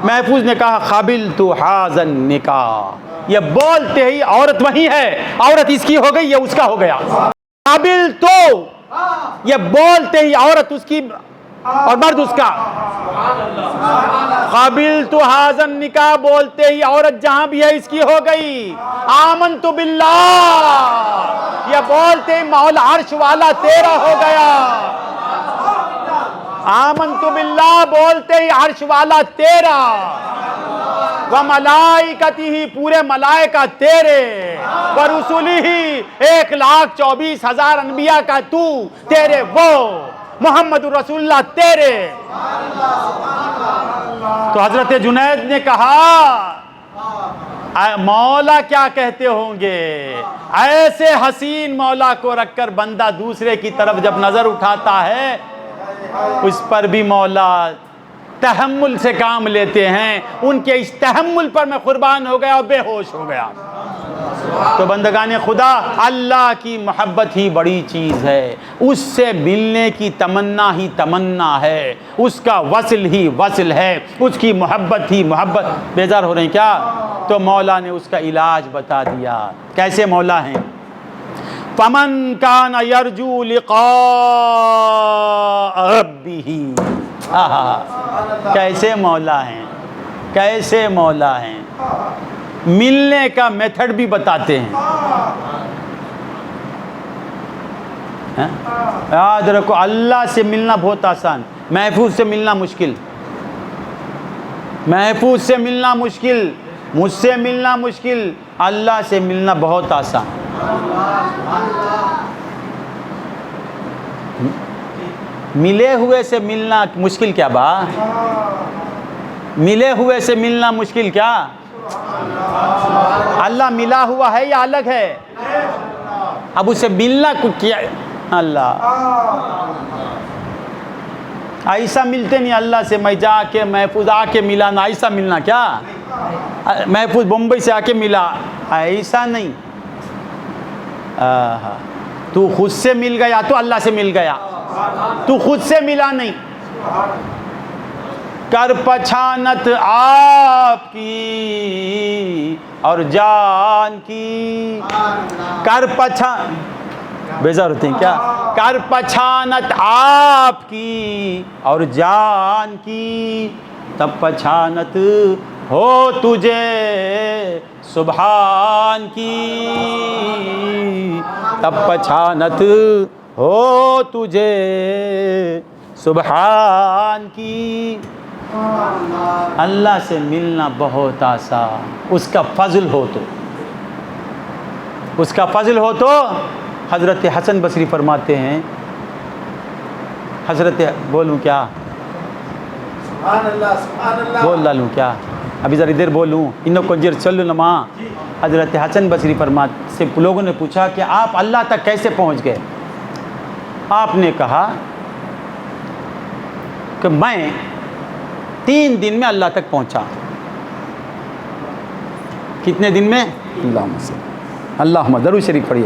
محفوظ نے کہا قبلت ھذا النکاح۔ یہ بولتے ہی عورت وہی ہے، عورت اس کی ہو گئی، یہ اس کا ہو گیا۔ قبلت، یہ بولتے ہی عورت اس کی اور مرد اس کا۔ قبلت ھذا النکاح بولتے ہی عورت جہاں بھی ہے اس کی ہو گئی۔ آمنت باللہ، یہ بولتے ہی مولا عرش والا تیرا ہو گیا۔ آمنت باللہ بولتے ہی عرش والا تیرا، وملائکتہ، پورے ملائکہ تیرے، ورسلہ، 1,24,000 انبیاء کا تو، تیرے وہ، محمد رسول اللہ تیرے۔ تو حضرت جنید نے کہا مولا کیا کہتے ہوں گے، ایسے حسین مولا کو رکھ کر بندہ دوسرے کی طرف جب نظر اٹھاتا ہے اس پر بھی مولا تحمل سے کام لیتے ہیں۔ ان کے اس تحمل پر میں قربان ہو گیا اور بے ہوش ہو گیا۔ تو بندگان خدا، اللہ کی محبت ہی بڑی چیز ہے، اس سے ملنے کی تمنا ہی تمنا ہے، اس کا وصل ہی وصل ہے، اس کی محبت ہی محبت۔ بیزار ہو رہے ہیں کیا؟ تو مولا نے اس کا علاج بتا دیا۔ کیسے مولا ہیں؟ فَمَنْ كَانَ يَرْجُو لِقَاءَ رَبِّهِ، کیسے مولا ہیں؟ کیسے مولا ہیں، ملنے کا میتھڈ بھی بتاتے ہیں. یاد رکھو اللہ سے ملنا بہت آسان، محفوظ سے ملنا مشکل. محفوظ سے ملنا مشکل، مجھ سے ملنا مشکل، اللہ سے ملنا بہت آسان. ملے ہوئے سے ملنا مشکل کیا با؟ ملے ہوئے سے ملنا مشکل کیا؟ اللہ ملا ہوا ہے یا الگ ہے؟ اب اسے ملنا کیا؟ اللہ ایسا ملتے نہیں اللہ سے، میں جا کے محفوظ آ کے ملا نہ، ایسا ملنا کیا؟ محفوظ بمبئی سے آ کے ملا، ایسا نہیں. تو خود سے مل گیا تو اللہ سے مل گیا، تو خود سے ملا نہیں. کر پچھانت آپ کی اور جان کی، کر پچھان بیزار ہوتے ہیں کیا؟ کر پچھانت آپ کی اور جان کی، تب پچھانت ہو تجھے سبحان کی، تب پچھانت ہو تجھے سبحان کی. اللہ سے ملنا بہت آسان، اس کا فضل ہو تو، اس کا فضل ہو تو. حضرت حسن بصری فرماتے ہیں، حضرت بولوں کیا؟ سبحان اللہ سبحان اللہ. بول ڈالوں کیا؟ ابھی ذرا ادھر بولوں، انہوں کو جر چلو نما. حضرت حسن بصری فرماتے سے لوگوں نے پوچھا کہ آپ اللہ تک کیسے پہنچ گئے؟ آپ نے کہا کہ میں 3 دن میں اللہ تک پہنچا. کتنے دن میں؟ اللہم صلی اللہم درود شریف پڑھیے.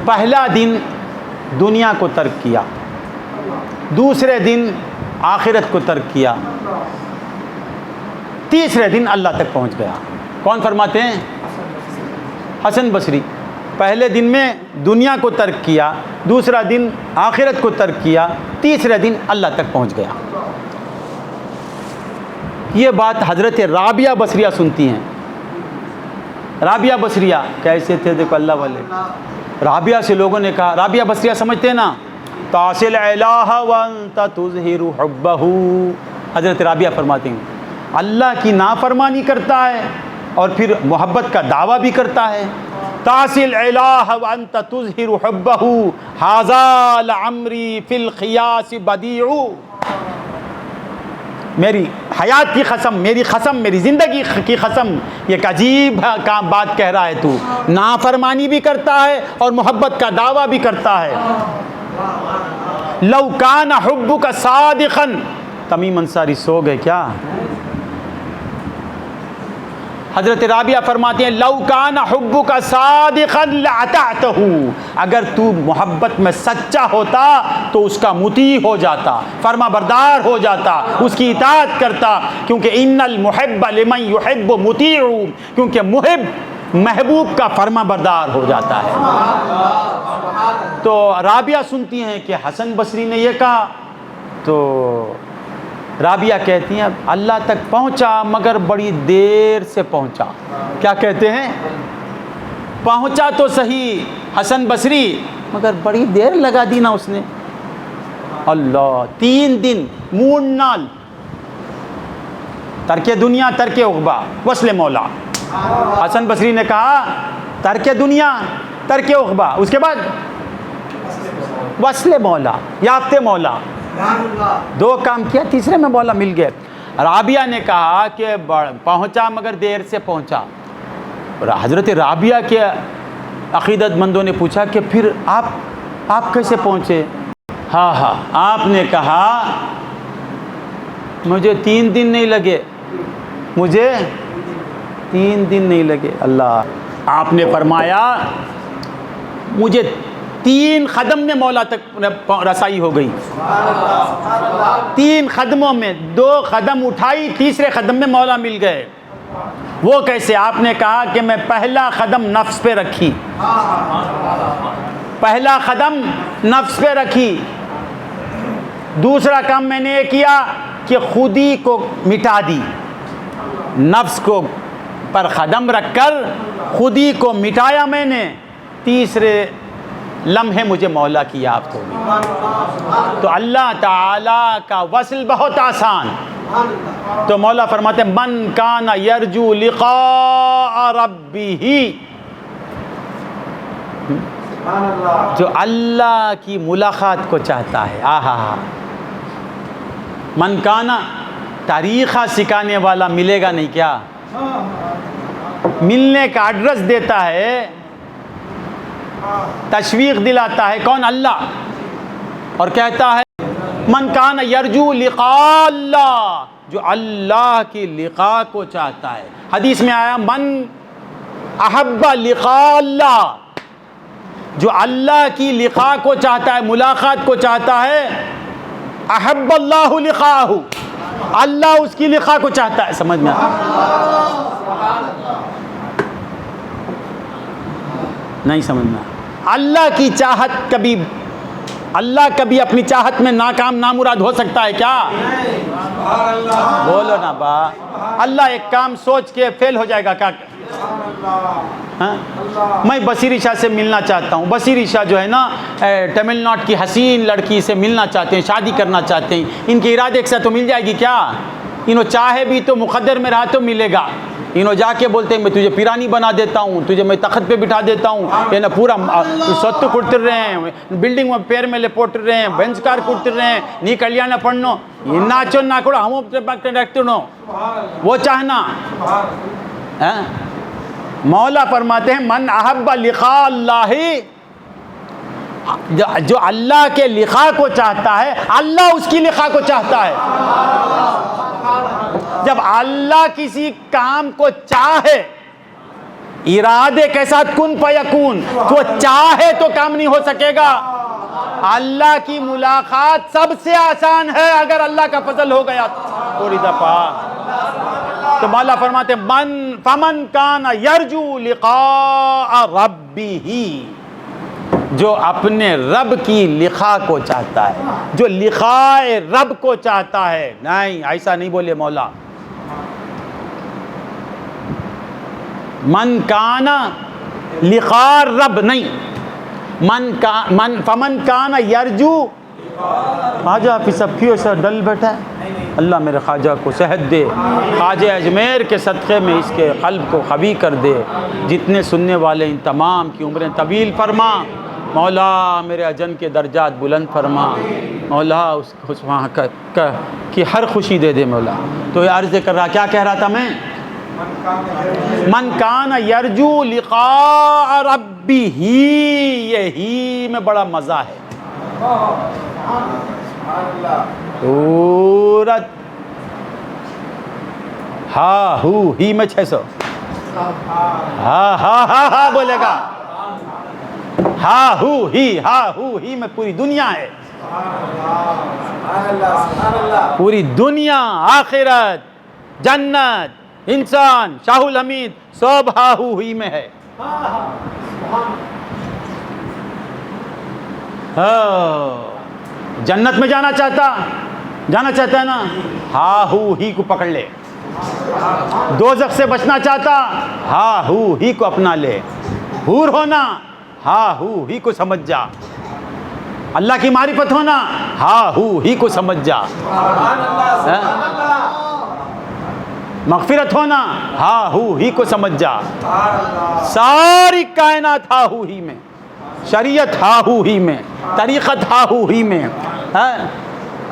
پہلا دن دنیا کو ترک کیا، دوسرے دن آخرت کو ترک کیا، تیسرے دن اللہ تک پہنچ گیا. کون فرماتے ہیں؟ حسن بصری. پہلے دن میں دنیا کو ترک کیا، دوسرا دن آخرت کو ترک کیا، تیسرے دن اللہ تک پہنچ گیا. یہ بات حضرت رابعہ بصریہ سنتی ہیں. رابعہ بصریہ کیسے تھے دیکھو اللہ والے. رابعہ سے لوگوں نے کہا، رابعہ بصریہ سمجھتے ہیں نا، تاصل الہ وانت تظہر حبہ. حضرت رابعہ فرماتے ہیں اللہ کی نافرمانی کرتا ہے اور پھر محبت کا دعویٰ بھی کرتا ہے. تاصل الہ وانت تظہر حبہ ھذا لعمری فی القیاس بدیع. میری حیات کی قسم، میری قسم، میری زندگی کی قسم، یہ ایک عجیب بات کہہ رہا ہے. تو نافرمانی بھی کرتا ہے اور محبت کا دعویٰ بھی کرتا ہے. لو کان حبک صادقا. تمیم انصاری سو گئے کیا؟ حضرت رابعہ فرماتے ہیں لو کان حبک صادقا لاطعتہ. اگر تو محبت میں سچا ہوتا تو اس کا مطیع ہو جاتا، فرما بردار ہو جاتا، اس کی اطاعت کرتا. کیونکہ ان المحب لمن یحب مطیع، کیونکہ محب محبوب کا فرما بردار ہو جاتا ہے. تو رابعہ سنتی ہیں کہ حسن بصری نے یہ کہا، تو رابعہ کہتی ہیں اللہ تک پہنچا مگر بڑی دیر سے پہنچا. کیا کہتے ہیں؟ پہنچا تو صحیح حسن بصری مگر بڑی دیر لگا دی نا اس نے. اللہ 3 دن مون نال، ترک دنیا ترک عقبہ وصل مولا. حسن بصری نے کہا ترک دنیا ترک عقبہ، اس کے بعد وصل مولا، یافت مولا. 2 کام کیا، تیسرے میں مولا مل گئے. رابعہ نے کہا کہ پہنچا مگر دیر سے پہنچا. حضرت رابعہ کے عقیدت مندوں نے پوچھا کہ پھر آپ کیسے پہنچے؟ ہاں آپ نے کہا مجھے 3 دن نہیں لگے، مجھے 3 دن نہیں لگے. اللہ آپ نے فرمایا مجھے 3 قدم میں مولا تک رسائی ہو گئی. 3 قدموں میں 2 قدم اٹھائی، تیسرے قدم میں مولا مل گئے. وہ کیسے؟ آپ نے کہا کہ میں پہلا قدم نفس پہ رکھی، پہلا قدم نفس پہ رکھی، دوسرا کام میں نے یہ کیا کہ خودی کو مٹا دی، نفس کو پر قدم رکھ کر خودی کو مٹایا میں نے، تیسرے لمحے مجھے مولا کی یاد ہوگی۔ تو اللہ تعالیٰ کا وصل بہت آسان، تو مولا فرماتے ہیں من کان یرجو لقاء ربہ، جو اللہ کی ملاقات کو چاہتا ہے، آہا، من کانا طریقہ سکھانے والا ملے گا نہیں کیا؟ ملنے کا ایڈریس دیتا ہے، تشویق دلاتا ہے، کون؟ اللہ، اور کہتا ہے من کان یرجو لقاء اللہ، جو اللہ کی لقاء کو چاہتا ہے۔ حدیث میں آیا من احب لقاء اللہ، جو اللہ کی لقاء کو چاہتا ہے، ملاقات کو چاہتا ہے، احب اللہ لقاءہ، اللہ اس کی لقاء کو چاہتا ہے۔ سمجھ میں نہیں؟ سمجھ میں اللہ کی چاہت کبھی، اللہ کبھی اپنی چاہت میں ناکام نامراد ہو سکتا ہے کیا؟ بولو نا با، اللہ ایک کام سوچ کے فیل ہو جائے گا کیا؟ میں بصیری شاہ سے ملنا چاہتا ہوں، بصیری شاہ جو ہے نا تمل ناڈو کی حسین لڑکی سے ملنا چاہتے ہیں، شادی کرنا چاہتے ہیں، ان کے ارادے ایک ساتھ تو مل جائے گی کیا؟ انہوں چاہے بھی تو مقدر میں رہا تو ملے گا، انہوں جا کے بولتے ہیں میں تجھے پیرانی بنا دیتا ہوں، تجھے میں تخت پہ بٹھا دیتا ہوں، یہ نا پورا سوت کٹر رہے ہیں، بلڈنگ میں پیر میں لپوٹ رہے ہیں، بینچ کار کٹر رہے ہیں، نی کلیانا پڑھنو، یہ ناچو ناکڑو ہم رکھتنو، وہ چاہنا۔ مولا فرماتے ہیں من احب لقاء اللہ، جو اللہ کے لقاء کو چاہتا ہے، اللہ اس کی لقاء کو چاہتا ہے۔ جب اللہ کسی کام کو چاہے، ارادے کے ساتھ کن فیکون، تو چاہے تو کام نہیں ہو سکے گا۔ اللہ کی ملاقات سب سے آسان ہے اگر اللہ کا فضل ہو گیا تھوڑی دفعہ۔ تو مولا فرماتے من فمن کان یرجو لقاء ربہ، جو اپنے رب کی لقاء کو چاہتا ہے، جو لقاء رب کو چاہتا ہے۔ نہیں، ایسا نہیں بولے مولا، من کانا لقاء رب نہیں، فمن کانا یرجو۔ خواجہ حافظ صفی سے ڈل بیٹھا ہے، اللہ میرے خواجہ کو صحت دے، خواجہ اجمیر کے صدقے میں اس کے قلب کو قوی کر دے، جتنے سننے والے ان تمام کی عمریں طویل فرما، مولا میرے اجن کے درجات بلند فرما، مولا اس وہاں کی ہر خوشی دے دے مولا۔ تو یہ عرض کر رہا، کیا کہہ رہا تھا میں؟ من کان یرجو لقاء ربہ، یہی میں بڑا مزہ ہے۔ سورت ہا ہو ہی میں 600 ہا ہا ہا ہا بولے گا، ہا ہو ہی میں پوری دنیا ہے، پوری دنیا، آخرت، جنت، انسان، شاہ الحمید، سب ہا ہو ہی میں ہے۔ جنت میں جانا چاہتا ہے نا، ہا ہو ہی کو پکڑ لے۔ دوزخ سے بچنا چاہتا، ہا ہو ہی کو اپنا لے۔ حور ہونا، ہا ہو ہی کو سمجھ جا۔ اللہ کی معرفت ہونا، ہا ہو ہی کو سمجھ جا۔ مغفرت ہونا، ہا ہو ہی کو سمجھ جا۔ ساری کائنات ہا ہو ہی میں، شریعت ہا ہو ہی میں، طریقت ہا ہو ہی میں،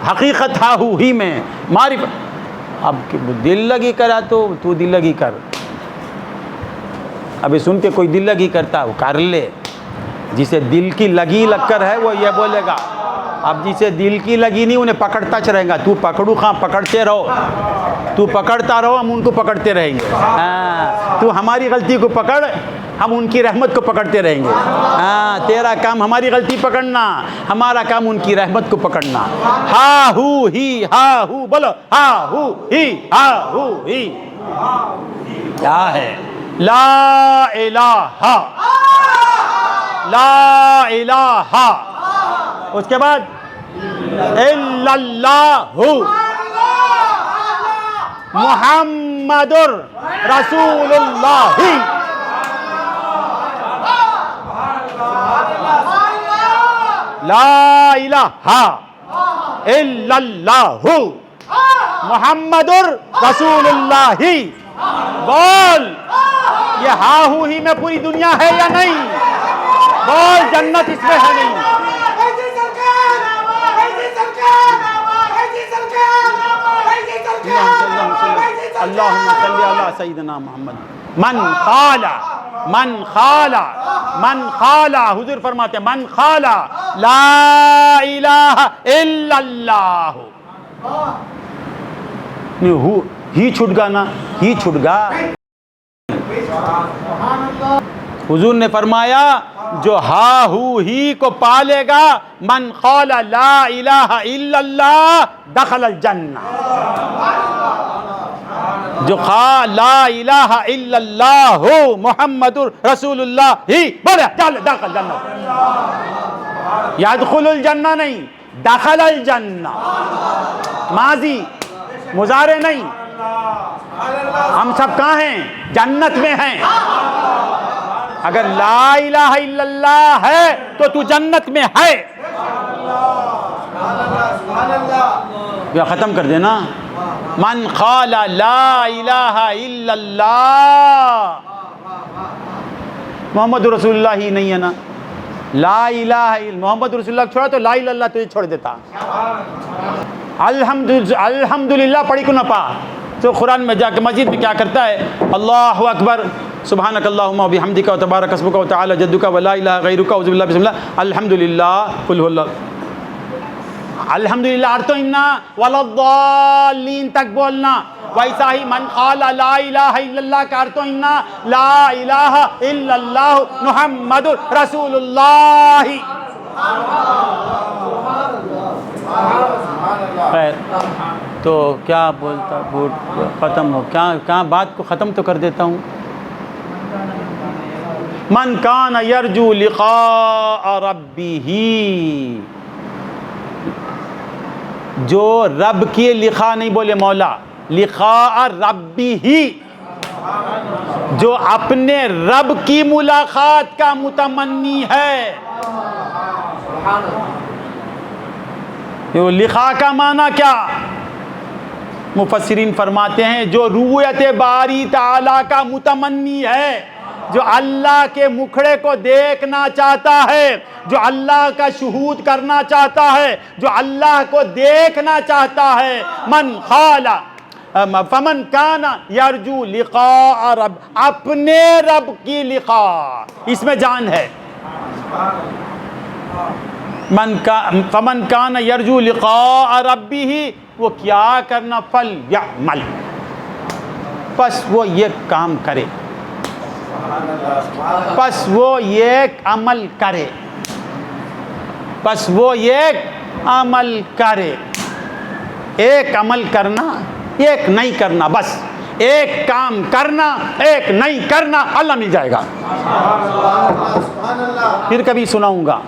حقیقت ہا ہو ہی میں، معرفت۔ اب دل لگی کرا تو دل لگی کر، ابھی سن کے کوئی دل لگی کرتا وہ کر لے، جسے دل کی لگی لگ کر ہے وہ یہ بولے گا۔ اب جسے دل کی لگی نہیں انہیں پکڑتا رہے گا، تو پکڑو خواہ پکڑتے رہو، تو پکڑتا رہو، ہم ان کو پکڑتے رہیں گے۔ تو ہماری غلطی کو پکڑ، ہم ان کی رحمت کو پکڑتے رہیں گے۔ تیرا کام ہماری غلطی پکڑنا، ہمارا کام ان کی رحمت کو پکڑنا۔ ہا ہو ہی، ہا ہو بولو، ہا ہو ہی، ہا ہو ہی۔ کیا ہے؟ لا الہ، لا الہ، اس کے بعد الا اللہ محمد رسول اللہ، لا الہ الا اللہ محمد رسول اللہ۔ بول، یہ ہاہو ہی میں پوری دنیا ہے یا نہیں؟ بول، جنت اس میں ہے نہیں؟ اللہم صلی علی سیدنا محمد۔ من خالا، حضور فرماتے ہیں من خالا لا الہ الا اللہ، ہی چھٹ گا نا، ہی چھٹ گا۔ حضور نے فرمایا جو ہا ہو ہی کو پالے گا، من قال لا الہ الا اللہ دخل الجنہ، جو قال لا الہ الا اللہ محمد رسول اللہ ہی بولے چل داخل جنہ، یدخل الجنہ نہیں، دخل الجنہ، ماضی مضارع نہیں۔ ہم سب کہاں ہیں؟ جنت میں ہیں۔ اگر لا الہ الا اللہ ہے تو تو جنت میں ہے۔ یا ختم کر دینا، من قال لا الہ الا اللہ محمد رسول اللہ ہی نہیں ہے نا، لا الہ الا محمد رسول اللہ چھوڑا تو لا الہ الا اللہ تجھے چھوڑ دیتا۔ الحمدللہ پڑھی کو نہ پا تو قرآن میں جا کے مسجد میں کیا کرتا ہے؟ اللہ اکبر، سبحانک اللہم و بحمدک و تبارک اسمک و تعالی جدک و لا الہ غیرک اعوذ باللہ بسم اللہ الحمدللہ قل هو اللہ۔ الحمدللہ ارتو انا وللضالین تک بولنا، ویسا ہی من قال لا الہ الا اللہ کا ارتو انا لا الہ الا اللہ محمد رسول اللہ۔ خیر تو کیا بولتا ختم ہو، کیا بات کو ختم تو کر دیتا ہوں۔ من کان یرجو لقاء ربہ، جو رب کی لقاء نہیں بولے مولا، لقاء ربہ، جو اپنے رب کی ملاقات کا متمنی ہے۔ یہ لقاء کا معنی کیا؟ مفسرین فرماتے ہیں جو رؤیت باری تعالیٰ کا متمنی ہے، جو اللہ کے مکھڑے کو دیکھنا چاہتا ہے، جو اللہ کا شہود کرنا چاہتا ہے، جو اللہ کو دیکھنا چاہتا ہے، من خالا فمن کان یرجو لقاء رب، اپنے رب کی لقاء، اس میں جان ہے۔ فمن کان یرجو لقاء ربہ، وہ کیا کرنا؟ فلیعمل، پس وہ یہ کام کرے، پس وہ یہ عمل کرے، پس وہ یہ عمل کرے۔ ایک عمل کرنا، ایک نہیں کرنا، بس ایک کام کرنا، ایک نہیں کرنا، اللہ مل جائے گا۔ پھر کبھی سناؤں گا،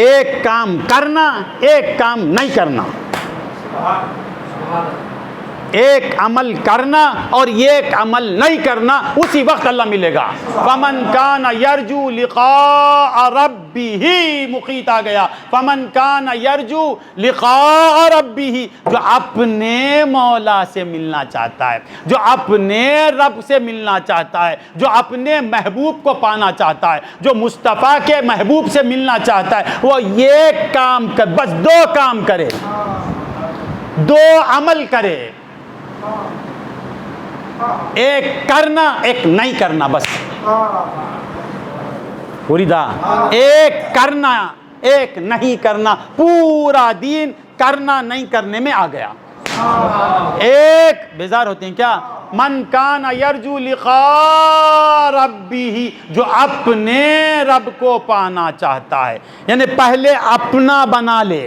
ایک کام کرنا، ایک کام نہیں کرنا، ایک عمل کرنا اور ایک عمل نہیں کرنا، اسی وقت اللہ ملے گا۔ فمن کان یرجو لقاء ربہ، مقیت آ گیا، فمن کان یرجو لقاء ربہ، جو اپنے مولا سے ملنا چاہتا ہے، جو اپنے رب سے ملنا چاہتا ہے، جو اپنے محبوب کو پانا چاہتا ہے، جو مصطفیٰ کے محبوب سے ملنا چاہتا ہے، وہ ایک کام کر، بس دو کام کرے، دو عمل کرے، ایک کرنا، ایک نہیں کرنا، بس پوریدا، ایک کرنا، ایک نہیں کرنا، پورا دین کرنا نہیں کرنے میں آ گیا۔ ایک بیزار ہوتے ہیں کیا؟ من کان یرجو لقاء ربہ، جو اپنے رب کو پانا چاہتا ہے، یعنی پہلے اپنا بنا لے،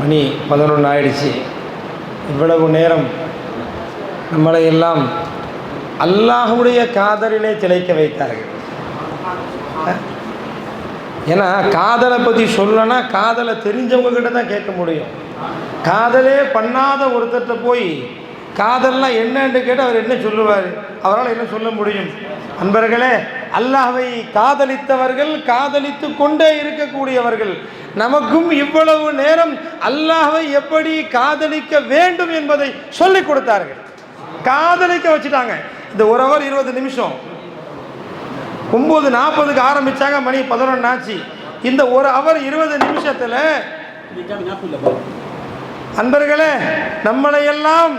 மணி 11 ஆயிடுச்சு. இவ்வளவு நேரம் நம்மளை எல்லாம் அல்லாஹ்வுடைய காதலிலே திளைக்க வைத்தார்கள். ஏன்னா காதலை பற்றி சொல்லனா காதலை தெரிஞ்சவங்க கிட்ட தான் கேட்க முடியும். காதலே பண்ணாத ஒருத்தர்கிட்ட போய் காதல்லாம் என்னன்னு கேட்டால் அவர் என்ன சொல்லுவார்? அவரால் என்ன சொல்ல முடியும்? அன்பர்களே, அல்லாஹ்வை காதலித்தவர்கள், காதலித்து கொண்டே இருக்கக்கூடியவர்கள், நமக்கும் இவ்வளவு நேரம் அல்லாஹ்வை எப்படி காதலிக்க வேண்டும் என்பதை சொல்லிக் கொடுத்தார்கள். காதலிக்க வச்சுட்டாங்க. இந்த ஒரு ஹவர் 20 நிமிஷம், 9:40க்கு ஆரம்பித்தாங்க, மணி 11 ஆச்சு. இந்த ஒரு ஹவர் 20 நிமிஷத்தில் அன்பர்களே நம்மளையெல்லாம்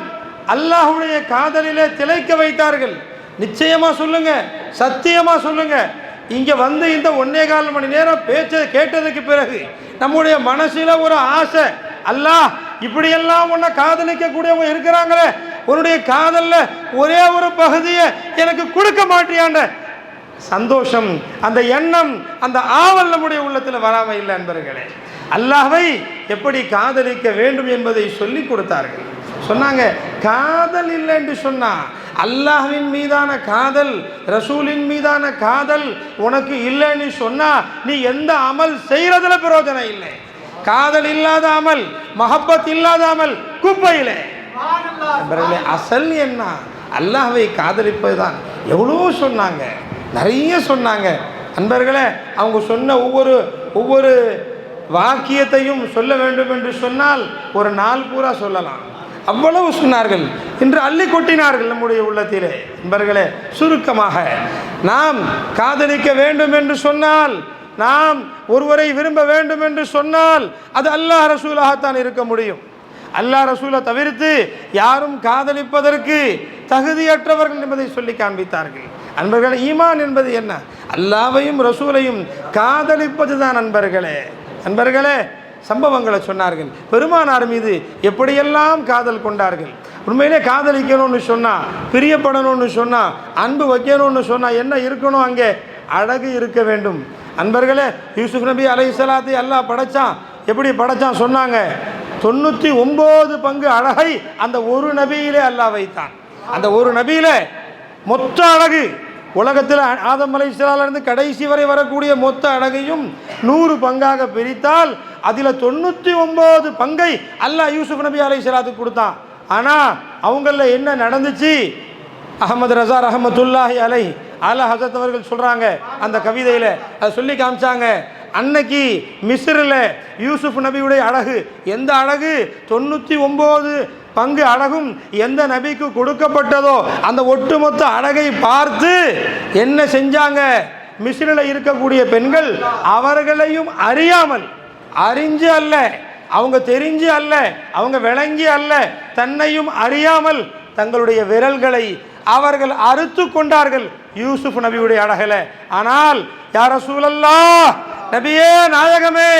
அல்லாஹ்வுடைய காதலிலே திளைக்க வைத்தார்கள். நிச்சயமாக சொல்லுங்க, சத்தியமாக சொல்லுங்க, இங்கே வந்து இந்த 1.25 மணி நேரம் பேச்சை கேட்டதுக்கு பிறகு நம்முடைய மனசில் ஒரு ஆசை, அல்லாஹ் இப்படியெல்லாம் உன்னை காதலிக்கக்கூடியவங்க இருக்கிறாங்களே, உன்னுடைய காதலில் ஒரே ஒரு பகுதியை எனக்கு கொடுக்க மாட்டியாண்ட சந்தோஷம், அந்த எண்ணம், அந்த ஆவல் நம்முடைய உள்ளத்தில் வராமல் இல்லை. அன்பர்களே, அல்லாஹ்வை எப்படி காதலிக்க வேண்டும் என்பதை சொல்லி கொடுத்தார்கள். சொன்னாங்க, காதல் இல்லை என்று சொன்னா அல்லாஹ்வின் மீதான காதல், ரசூலின் மீதான காதல் உனக்கு இல்லைன்னு சொன்னா நீ எந்த அமல் செய்யறதுல பிரயோஜனம் இல்லை. காதல் இல்லாத அமல், மஹப்பத் இல்லாத அமல் குப்பையிலே. அசல் என்ன? அல்லாஹ்வை காதலிப்பது தான். எவ்வளோ சொன்னாங்க, நிறைய சொன்னாங்க. அன்பர்களே, அவங்க சொன்ன ஒவ்வொரு வாக்கியத்தையும் சொல்ல வேண்டும் என்று சொன்னால் ஒரு நாள் பூரா சொல்லலாம். அவ்வளவு சொன்னார்கள். இன்று அள்ளி கொட்டினார்கள் நம்முடைய உள்ளத்திலே. நண்பர்களே, சுருக்கமாக நாம் காதலிக்க வேண்டும் என்று சொன்னால், நாம் ஒருவரை விரும்ப வேண்டும் என்று சொன்னால் அது அல்லாஹ் ரசூலாகத்தான் இருக்க முடியும். அல்லாஹ் ரசூலை தவிர்த்து யாரும் காதலிப்பதற்கு தகுதியற்றவர்கள் என்பதை சொல்லி காண்பித்தார்கள். அன்பர்களே, ஈமான் என்பது என்ன? அல்லாஹ்வையும் ரசூலையும் காதலிப்பது தான். அன்பர்களே, சம்பவங்களை சொன்னார்கள். பெருமானார் மீது எப்படியெல்லாம் காதல் கொண்டார்கள். உண்மையிலே காதலிக்கணும்னு சொன்னால், பிரியப்படணும்னு சொன்னால், அன்பு வைக்கணும்னு சொன்னால் என்ன இருக்கணும்? அங்கே அழகு இருக்க வேண்டும். அன்பர்களே, யூசுப் நபி அலைஹிஸ்ஸலாத்தை அல்லாஹ் படைச்சான். எப்படி படைச்சான் சொன்னாங்க? 99 பங்கு அழகை அந்த ஒரு நபியிலே அல்லாஹ் வைத்தான். அந்த ஒரு நபியிலே மொத்த அழகு, உலகத்தில் ஆதம் அலைஹிஸ்ஸலாமிலிருந்து கடைசி வரை வரக்கூடிய மொத்த அழகையும் 100 பங்காக பிரித்தால் அதில் 99 பங்கை அல்லாஹ் யூசுப் நபி அலைஹிஸ்ஸலாத்துக்கு கொடுத்தான். ஆனால் அவங்களில் என்ன நடந்துச்சு? அஹமது ரஸா ரஹமத்துல்லாஹி அலைஹி ஆலா ஹஸரத் அவர்கள் சொல்கிறாங்க, அந்த கவிதையில் அதை சொல்லி காமிச்சாங்க. அன்னைக்கு மிஸ்ரில் யூசுப் நபியுடைய அழகு, எந்த அழகு 99 பங்கு அழகும் எந்த நபிக்கு கொடுக்கப்பட்டதோ அந்த ஒட்டுமொத்த அழகை பார்த்து என்ன செஞ்சாங்க? மிஸ்ரில் இருக்கக்கூடிய பெண்கள் அவர்களையும் அறியாமல், அறிஞ்சு அல்ல, அவங்க தெரிஞ்சு அல்ல, அவங்க விளங்கி அல்ல, தன்னையும் அறியாமல் தங்களுடைய விரல்களை அவர்கள் அறுத்து கொண்டார்கள் யூசுப் நபியுடைய அழகில். ஆனால் யா ரசூலல்லாஹ், நபியே நாயகமே,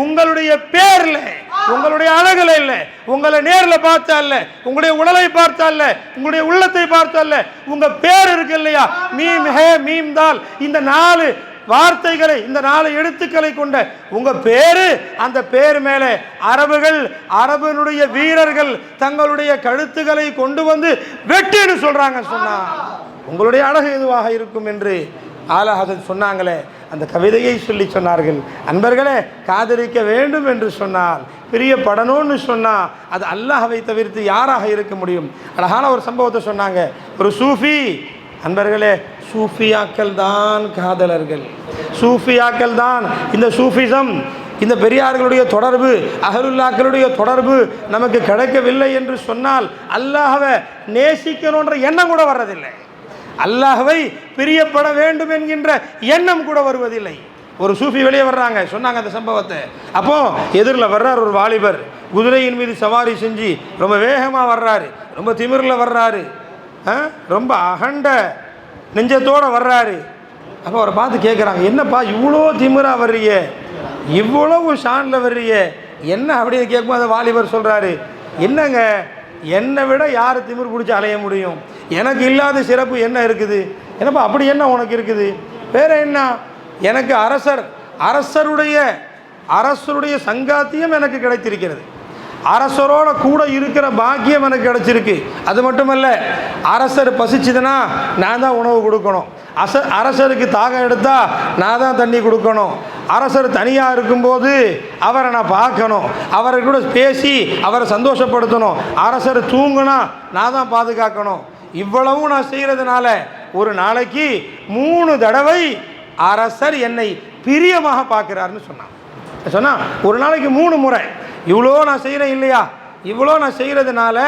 உங்களுடைய பேர்ல, உங்களுடைய அழகுல இல்ல, உங்களை நேர்ல பார்த்தா இல்ல, உங்களுடைய உடலை பார்த்தா இல்ல, உங்களுடைய உள்ளத்தை பார்த்தா இல்ல, உங்க பேர் இருக்கு இல்லையா, மீம் ஹே மீம் தால், இந்த 4 வார்த்தைகளை, இந்த 4 எழுத்துக்களை கொண்ட உங்க பேரு, அந்த பேர் மேலே அரபனுடைய வீரர்கள் தங்களுடைய கழுத்துக்களை கொண்டு வந்து வெட்டின்னு சொல்றாங்க. சொன்னா உங்களுடைய அழகு எதுவாக இருக்கும் என்று ஆலா ஹஸரத் சொன்னாங்களே, அந்த கவிதையை சொல்லி சொன்னார்கள். அன்பர்களே, காதலிக்க வேண்டும் என்று சொன்னால், பிரியப்படணும்னு சொன்னால், அது அல்லாஹ்வை தவிர்த்து யாராக இருக்க முடியும்? அழகான ஒரு சம்பவத்தை சொன்னாங்க. ஒரு சூஃபி, அன்பர்களே, சூஃபியாக்கள் தான் காதலர்கள், சூஃபியாக்கள் தான் இந்த சூஃபிசம், இந்த பெரியார்களுடைய தொடர்பு, அஹலுல்லாக்களுடைய தொடர்பு நமக்கு கிடைக்கவில்லை என்று சொன்னால் அல்லாஹ்வை நேசிக்கணுன்ற எண்ணம் கூட வர்றதில்லை, அல்லாஹ்வை பிரியப்பட வேண்டும் என்கின்ற எண்ணம் கூட வருவதில்லை. ஒரு சூஃபி வெளியே வர்றாங்க, சொன்னாங்க அந்த சம்பவத்தை. அப்போ எதிரில் வர்றார் ஒரு வாலிபர், குதிரையின் மீது சவாரி செஞ்சு ரொம்ப வேகமாக வர்றாரு, ரொம்ப திமிரில் வர்றாரு, ரொம்ப அகண்ட நெஞ்சத்தோடு வர்றாரு. அப்போ அவரை பார்த்து கேட்குறாங்க, என்னப்பா இவ்வளோ திமிராக வர்றிய, இவ்வளவு ஷானில் வர்றிய என்ன அப்படின்னு கேட்கும்போது அந்த வாலிபர் சொல்கிறாரு, என்னங்க என்னை விட யார் திமிர் பிடிச்சி அலைய முடியும்? எனக்கு இல்லாத சிறப்பு என்ன இருக்குது? என்னப்பா அப்படி என்ன உனக்கு இருக்குது? வேற என்ன? எனக்கு அரசருடைய சங்காத்தியம் எனக்கு கிடைத்திருக்கிறது, அரசரோட கூட இருக்கிற பாக்கியம் எனக்கு கிடைச்சிருக்கு. அது மட்டுமல்ல, அரசர் பசிச்சுதுன்னா நான் தான் உணவு கொடுக்கணும், அரசருக்கு தாகம் எடுத்தால் நான் தான் தண்ணி கொடுக்கணும், அரசர் தனியாக இருக்கும்போது அவரை நான் பார்க்கணும், அவரை கூட பேசி அவரை சந்தோஷப்படுத்தணும், அரசர் தூங்குனா நான் தான் பாதுகாக்கணும். இவ்வளவும் நான் செய்கிறதுனால ஒரு நாளைக்கு 3 தடவை அரசர் என்னை பிரியமாக பார்க்குறாருன்னு சொன்னான். ஒரு நாளைக்கு 3 முறை இவ்வளோ நான் செய்கிறேன் இல்லையா, இவ்வளோ நான் செய்கிறதுனால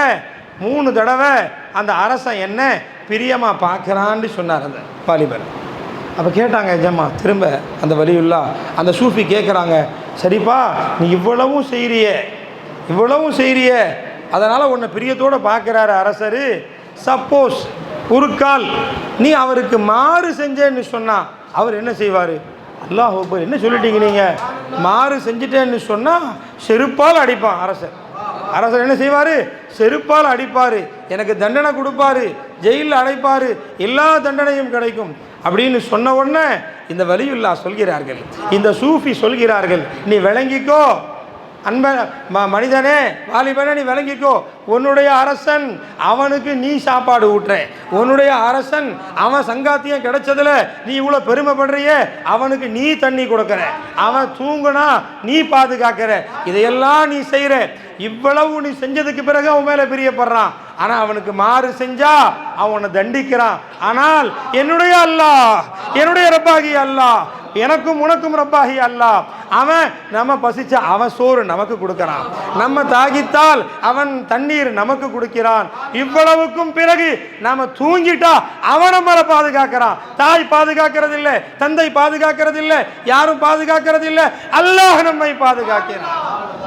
3 தடவை அந்த அரசன் என்ன பிரியமாக பார்க்குறான்னு சொன்னார் அந்த வாலிபர். அப்போ கேட்டாங்க ஜம்மா, திரும்ப அந்த வலியுல்லா அந்த சூஃபி கேட்குறாங்க, சரிப்பா நீ இவ்வளவும் செய்கிறிய அதனால் உன்னை பிரியத்தோடு பார்க்குறாரு அரசர், சப்போஸ் ஒரு கால் நீ அவருக்கு மாறு செஞ்சேன்னு சொன்னால் அவர் என்ன செய்வார்? அல்லாஹ் அக்பர், என்ன சொல்லிட்டீங்க நீங்கள்? மாறு செஞ்சிட்டேன்னு சொன்னால் செருப்பால் அடிப்பான் அரசர் என்ன செய்வார்? செருப்பால் அடிப்பார், எனக்கு தண்டனை கொடுப்பார், ஜெயிலில் அடைப்பார், எல்லா தண்டனையும் கிடைக்கும் அப்படின்னு சொன்ன உடனே இந்த வலியுல்லா சொல்கிறார்கள், இந்த சூஃபி சொல்கிறார்கள், நீ விளங்கிக்கோ மனிதனே, வாலிபனே, நீ விளங்கிக்கோ, உன்னுடைய அரசன் அவனுக்கு நீ சாப்பாடு ஊட்டுற, உன்னுடைய அரசன் அவன் சங்காத்தியம் கிடைச்சதுல நீ இவ்வளோ பெருமைப்படுறிய, அவனுக்கு நீ தண்ணி கொடுக்குற, அவன் தூங்குனா நீ பாதுகாக்கிற, இதையெல்லாம் நீ செய்கிற, இவ்வளவு நீ செஞ்சதுக்கு பிறகு அவன் மேலே பிரியப்படுறான். ஆனால் அவனுக்கு மாறு செஞ்சா அவனை தண்டிக்கிறான். ஆனால் என்னுடைய அல்லாஹ், என்னுடைய ரப்பாகி அல்லாஹ், எனக்கும் உனக்கும் ரப்பாகி அல்லாஹ், அவன் நம்ம பசிச்சா அவன் சோறு நமக்கு கொடுக்கிறான், நம்ம தாகித்தால் அவன் தண்ணீர் நமக்கு கொடுக்கிறான், இவ்வளவுக்கும் பிறகு நாம தூங்கிட்டா அவன் நம்மளை பாதுகாக்கிறான். தாய் பாதுகாக்கிறது இல்லை, தந்தை பாதுகாக்கிறது இல்லை, யாரும் பாதுகாக்கிறது இல்லை, அல்லாஹ் நம்மை பாதுகாக்கிறான்.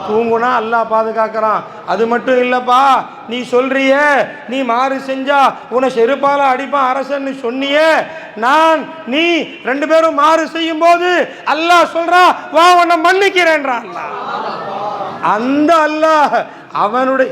தூங்குனா அல்லாஹ் பாதுகாக்கிறான். அது மட்டும் இல்லப்பா, நீ சொல்றிய நீ மாறு செஞ்சா உன்னை செருப்பால அடிப்பான் அரசன் சொன்னியே, நீ 2 பேரும் மாறு செய்யும் போது அல்லாஹ் சொல்றான், வா உன்னை மன்னிக்கிறேன்றான். அந்த அல்லாஹ் அவனுடைய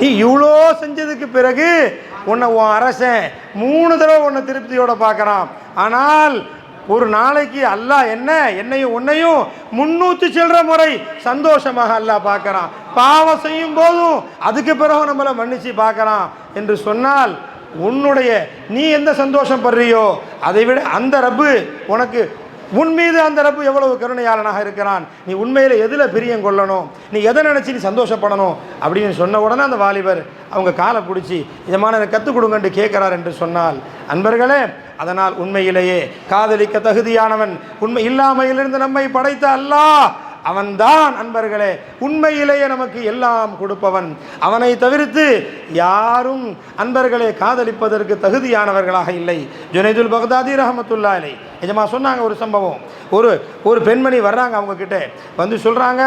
நீ இவ்வளோ செஞ்சதுக்கு பிறகு உன்னை உன் அரசன் 3 தடவை உன்னை திருப்தியோட பார்க்கறான். ஆனால் ஒரு நாளைக்கு அல்லாஹ் என்னையும் உன்னையும் 300 சில்லற முறை சந்தோஷமாக அல்லாஹ் பார்க்கறான். பாவம் செய்யும் போதும் அதுக்கு பிறகு நம்மளை மன்னிச்சு பார்க்கறான் என்று சொன்னால், நீ எந்த சந்தோஷம் படுறியோ அதை விட அந்த ரப்பு உனக்கு, உன் மீது அந்த ரப்பு எவ்வளவு கருணையாளனாக இருக்கிறான். நீ உண்மையில் எதில் பிரியம் கொள்ளணும், நீ எதை நினச்சி நீ சந்தோஷப்படணும் அப்படின்னு சொன்ன உடனே அந்த வாலிபர் அவங்க காலை பிடிச்சி இதமான கற்றுக் கொடுங்கன்னு கேட்குறார் என்று சொன்னால், அன்பர்களே, அதனால் உண்மையிலேயே காதலிக்க தகுதியானவன், உண்மை இல்லாமையிலிருந்து நம்மை படைத்த அல்லாஹ் அவன்தான் அன்பர்களே உண்மையிலேயே நமக்கு எல்லாம் கொடுப்பவன். அவனை தவிர்த்து யாரும் அன்பர்களே காதலிப்பதற்கு தகுதியானவர்களாக இல்லை. ஜுனைதுல் பக்தாதி ரஹமத்துல்லாஹி அலைஹி எஜமா சொன்னாங்க ஒரு சம்பவம். ஒரு பெண்மணி வர்றாங்க அவங்க கிட்ட வந்து சொல்கிறாங்க,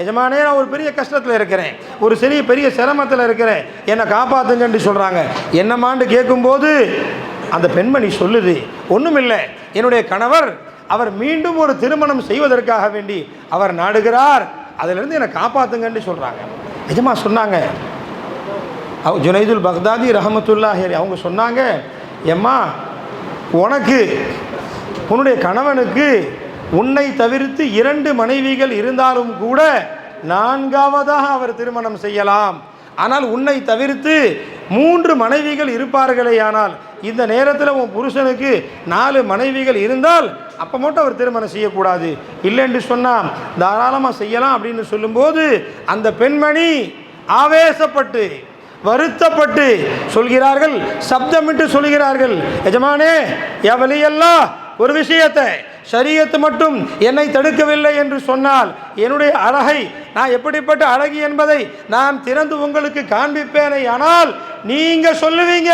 எஜமானே நான் ஒரு பெரிய கஷ்டத்தில் இருக்கிறேன், ஒரு பெரிய சிரமத்தில் இருக்கிறேன், என்னை காப்பாற்றுங்கன்னு சொல்கிறாங்க. என்னமான்னு கேட்கும்போது அந்த பெண்மணி சொல்லுது, ஒன்றுமில்லை, என்னுடைய கணவர் அவர் மீண்டும் ஒரு திருமணம் செய்வதற்காக வேண்டி அவர் நாடுகிறார், அதிலிருந்து என்னை காப்பாற்றுங்கன்னு சொல்கிறாங்க. எஜமா சொன்னாங்க, ஜுனைதுல் பக்தாதி ரஹமத்துல்லாஹி அலைஹி அவங்க சொன்னாங்க, எம்மா உனக்கு உன்னுடைய கணவனுக்கு உன்னை தவிர்த்து 2 மனைவிகள் இருந்தாலும் கூட 4வதாக அவர் திருமணம் செய்யலாம். ஆனால் உன்னை தவிர்த்து 3 மனைவிகள் இருப்பார்களே, ஆனால் இந்த நேரத்தில் உன் புருஷனுக்கு 4 மனைவிகள் இருந்தால் அப்போ மட்டும் அவர் திருமணம் செய்யக்கூடாது. இல்லைன்னு சொன்னால் தாராளமாக செய்யலாம் அப்படின்னு சொல்லும்போது அந்த பெண்மணி ஆவேசப்பட்டு வருத்தப்பட்டு சொல்கிறார்கள், சப்தமிட்டு சொல்கிறார்கள், எஜமானே யா வலியல்லாஹ், ஒரு விஷயத்தை ஷரியத்து மட்டும் என்னை தடுக்கவில்லை என்று சொன்னால் என்னுடைய அழகை, நான் எப்படிப்பட்ட அழகி என்பதை நான் திறந்து உங்களுக்கு காண்பிப்பேனே. ஆனால் நீங்க சொல்லுவீங்க,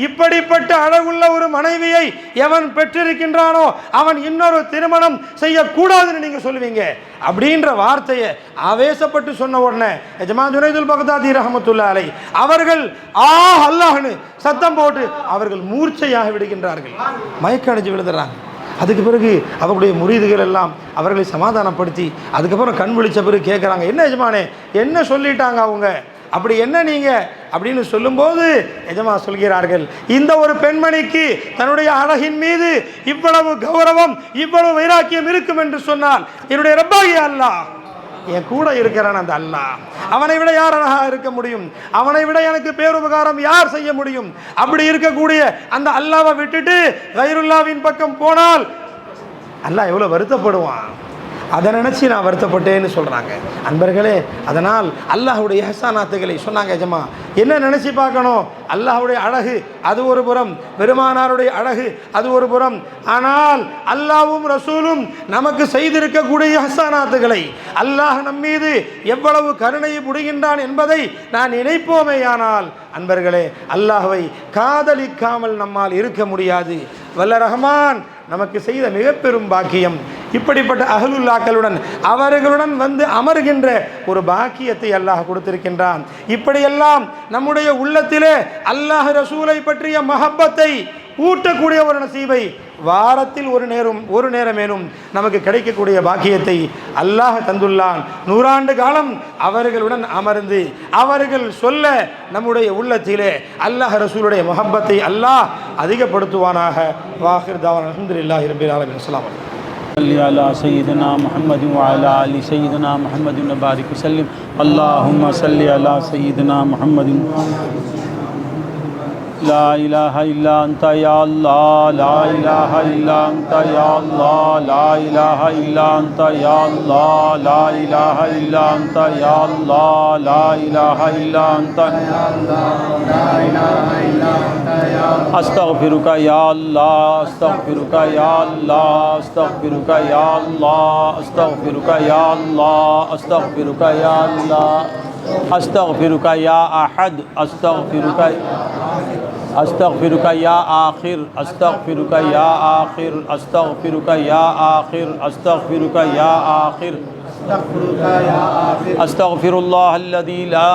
இப்படிப்பட்ட அழகுள்ள ஒரு மனைவியை எவன் பெற்றிருக்கின்றானோ அவன் இன்னொரு திருமணம் செய்யக்கூடாதுன்னு நீங்க சொல்லுவீங்க அப்படின்ற வார்த்தையை ஆவேசப்பட்டு சொன்ன உடனே எஜமான் ஜுனைதுல் பக்தாதி ரஹ்மத்துல்லாஹி அலைஹி அவர்கள் அல்லாஹ்னு சத்தம் போட்டு அவர்கள் மூர்ச்சையாக விடுகின்றார்கள், மயக்க அடைஞ்சு விழுதுறாங்க. அதுக்கு பிறகு அவர்களுடைய முரீதுகள் எல்லாம் அவர்களை சமாதானப்படுத்தி அதுக்கப்புறம் கண் விழிச்ச பிறகு கேட்குறாங்க, என்ன எஜமானே என்ன சொல்லிட்டாங்க அவங்க, அப்படி என்ன நீங்கள் அப்படின்னு சொல்லும்போது எஜமா சொல்கிறார்கள், இந்த ஒரு பெண்மணிக்கு தன்னுடைய அழகின் மீது இவ்வளவு கௌரவம் இவ்வளவு வைராக்கியம் இருக்கும் என்று சொன்னால் என்னுடைய ரப்பாகி அல்லாஹ் என் கூட இருக்கிறான். அந்த அல்லாஹ், அவனை விட யார் அழகாக இருக்க முடியும், அவனை விட எனக்கு பேருபகாரம் யார் செய்ய முடியும்? அப்படி இருக்கக்கூடிய அந்த அல்லாவை விட்டுட்டு கைருல்லாவின் பக்கம் போனால் அல்லாஹ் எவ்வளோ வருத்தப்படுவான். அதை நினச்சி நான் வருத்தப்பட்டேன்னு சொல்கிறாங்க அன்பர்களே. அதனால் அல்லாஹுடைய இஹ்சானாத்துகளை சொன்னாங்க. எஜமா என்ன நினச்சி பார்க்கணும், அல்லாஹுடைய அழகு அது ஒரு புறம், பெருமானாருடைய அழகு அது ஒரு புறம். ஆனால் அல்லாஹ்வும் ரசூலும் நமக்கு செய்திருக்கக்கூடிய இஹ்சானாத்துகளை, அல்லாஹ் நம்மீது எவ்வளவு கருணையை புரிகின்றான் என்பதை நான் நினைப்போமேயானால் அன்பர்களே, அல்லாஹ்வை காதலிக்காமல் நம்மால் இருக்க முடியாது. வல்ல ரஹ்மான் நமக்கு செய்த மிக பெரும் பாக்கியம் இப்படிப்பட்ட அஹ்லுல்லாக்களுடன் அவர்களுடன் வந்து அமர்கின்ற ஒரு பாக்கியத்தை அல்லாஹ் கொடுத்திருக்கின்றான். இப்படியெல்லாம் நம்முடைய உள்ளத்திலே அல்லாஹ் ரசூலை பற்றிய மஹப்பத்தை ஊட்டக்கூடிய ஒரு நசீபை வாரத்தில் ஒரு நேரமேனும் நமக்கு கிடைக்கக்கூடிய பாக்கியத்தை அல்லாஹ் தந்துள்ளான். 100 ஆண்டு காலம் அவர்களுடன் அமர்ந்து அவர்கள் சொல்ல நம்முடைய உள்ளத்திலே அல்லாஹ் ரசூலுடைய முஹப்பத்தை அல்லாஹ் அதிகப்படுத்துவானாக. வாஹிர் தாவானா அல்ஹம்துலில்லாஹி ரப்பில் ஆலமீன். அஸ்ஸலாமு அலைக்கும். صلی علی سیدنا محمد وعلی آل سیدنا محمد وبارک وسلم. اللهم صلی علی سیدنا محمد. لا الہ الا انت یا اللہ، لا الہ الا انت یا اللہ، لا الہ الا انت یا اللہ، لا الہ الا انت یا اللہ، لا الہ الا انت یا اللہ، لا الہ الا انت یا اللہ. استغفرک یا اللہ، استغفرک یا اللہ، استغفرک یا اللہ، استغفرک یا اللہ، استغفرک یا اللہ، استغفرک یا احد، استغفرک استغفرک یا آخر، استغفرک یا آخر، استغفرک یا آخر، استغفرک یا آخر، استغفر اللہ الذی لا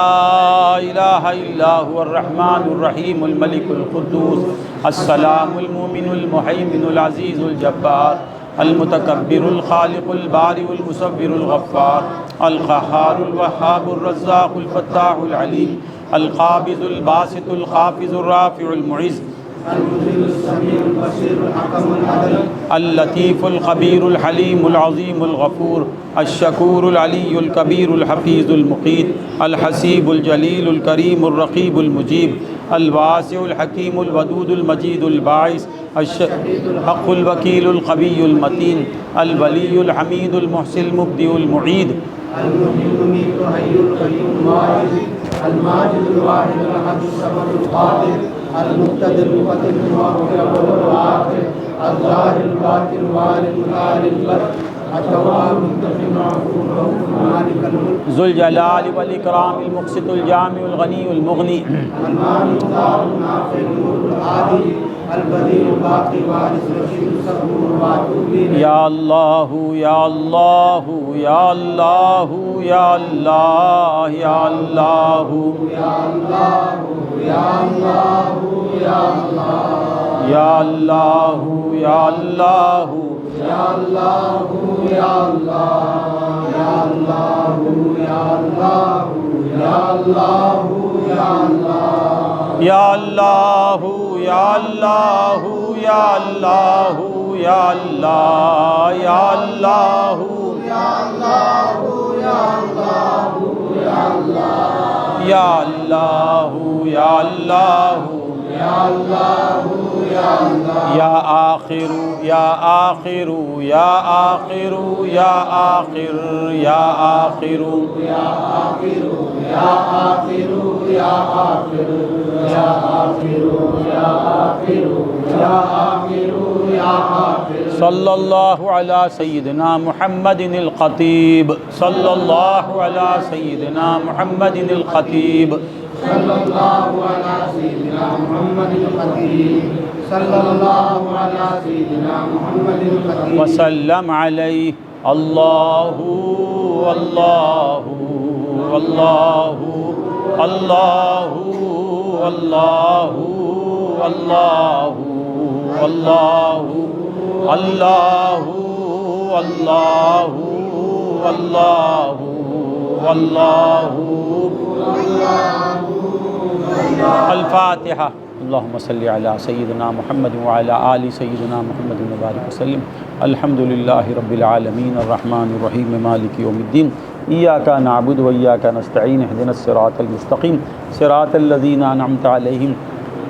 الہ الا هو الرحمن الرحیم الملک القدوس السلام المؤمن المہیمن العزیز الجبار المتکبر الخالق البارئ المصور الغفار القہار الوہاب الرزاق الفتاح العلیم القابض الباسط الخافض الرافع المعز اللطيف الخبير الحليم العظيم الغفور الشكور العلي الكبير الحفيظ المقيت الحسيب الجليل الكريم الرقيب المجيب الواسع الحكيم الودود المجيد الباعث الحق الوكيل القوي المتين الولي الحميد المحسن المبدئ المعيد المميت الحي القيوم الواحد الماجد الواحد الأحد الصمد القادر المقتدر المقتدر المؤخر والآخر الظاهر الباطن الوارث المتعال البر التواب المنتقم العفو مالك الملك ذو الجلال والإكرام المقسط الجامع الغني المغني المانع الدار النافع النور الهادي البديع الباقي الوارث الرشيد الصبور واتوب يا الله يا الله يا الله يا الله يا الله يا الله يا الله يا الله يا الله يا الله يا الله يا الله يا الله يا الله يا الله یا اللہ یا اللہ یا اللہ یا اللہ یا اللہ یا اللہ یا اللہ یا آخر یا آخر یا آخر یا آخر یا آخر صلی اللہ علی سیدنا محمد الخطیب صلی اللہ علی سیدنا محمد الخطیب صلی اللہ علی سیدنا محمد الخطیب صلی اللہ علی سیدنا محمد الخطیب وسلم علیہ اللہ اللہ اللہ اللہ اللہ اللہ اللہ اللہ اللہ اللہ اللہ الفاتحة. اللهم صل على سيدنا محمد وعلى آل سيدنا محمد وبارك وسلم. الحمد لله رب العالمين الرحمن الرحيم مالك يوم الدين. إياك نعبد وإياك نستعين. اهدنا الصراط المستقيم صراط الذين أنعمت عليهم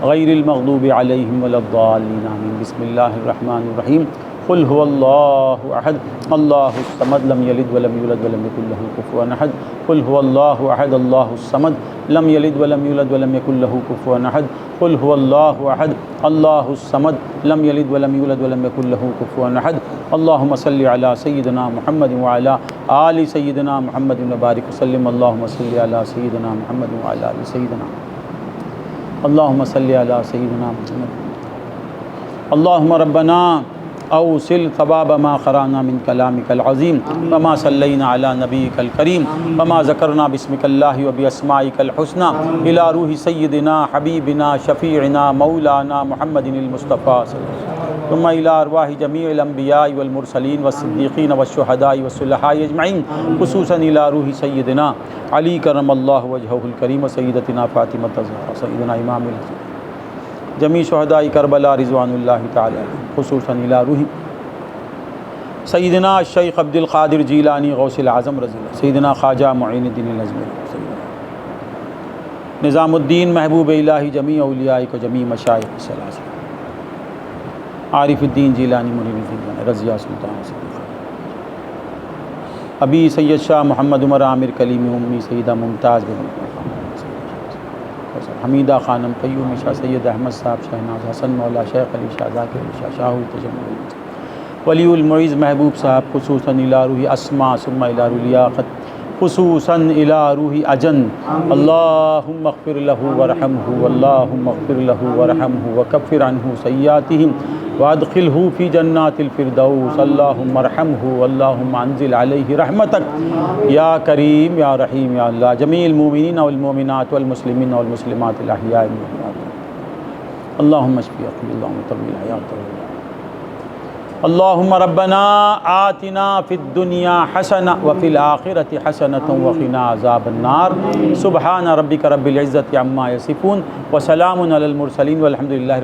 غير المغضوب عليهم ولا الضالين آمين. بسم الله الرحمن الرحيم. قل هو الله أحد الله الصمد لم يلد ولم يولد ولم يكن له كفوا أحد. قل هو الله أحد الله الصمد لم يلد ولم يولد ولم يكن له كفوا أحد. قل هو الله أحد الله الصمد لم يلد ولم يولد ولم يكن له كفوا أحد. اللهم صل على سيدنا محمد وعلى آل سيدنا محمد وبارك وسلم. اللهم صل على سيدنا محمد وعلى آل سيدنا اللهم صل على سيدنا محمد. اللهم ربنا اوصل ثواب ما قرانا من كلامك العظيم وما صلينا على نبيك الكريم وما ذكرنا باسمك الله وبأسمائك الحسنى إلى روح سيدنا حبيبنا شفيعنا مولانا محمد المصطفى ثم إلى أرواح جميع الأنبياء والمرسلين والصديقين والشهداء والصلحاء أجمعين خصوصا إلى روح سيدنا علي كرم الله وجهه الكريم وسيدتنا فاطمة الزهراء سيدنا إمام الحسين جميع شهداء كربلاء رضوان الله تعالى خصوصا إلى روح سيدنا الشيخ عبد القادر جيلاني غوث العظم رضي الله سيدنا خواجہ معین الدین الازمری نظام الدین محبوب الہی جميع اولیائک و جميع مشائخ الثلاثہ عارف الدین جیلانی منیر الدین رضیہ سلطان ابی سید شاہ محمد عمر عامر کلیمی امی سیدہ ممتاز بن حمیدہ خانم قیومی شاہ سید احمد صاحب شہناز حسن مولا شیخ علی شاہ ذاکر علی شاہ شاہ التجمل ولی المعز محبوب صاحب خصوصاً الى روح اسماء ثم الى روح لیاقت خصوصاً الى روح اجن. اللہم اغفر له ورحمه اللہم اغفر له ورحمه وکفر عنہ سیئاتہم وادخلہ فی جنات الفردوس. اللہم ارحمہ اللہم انزل علیہ رحمتک یا کریم یا رحیم یا اللہ. جمیع المؤمنین والمؤمنات والمسلمین والمسلمات الاحیاء منهم اللہم اشفی اقبل اللہم طول حیات اللہم ربنا آتنا فی الدنیا حسنہ وفی الآخرۃ حسنۃ وقنا عذاب النار. سبحان ربک رب العزۃ عما یصفون وسلام علی المرسلین والحمد للہ.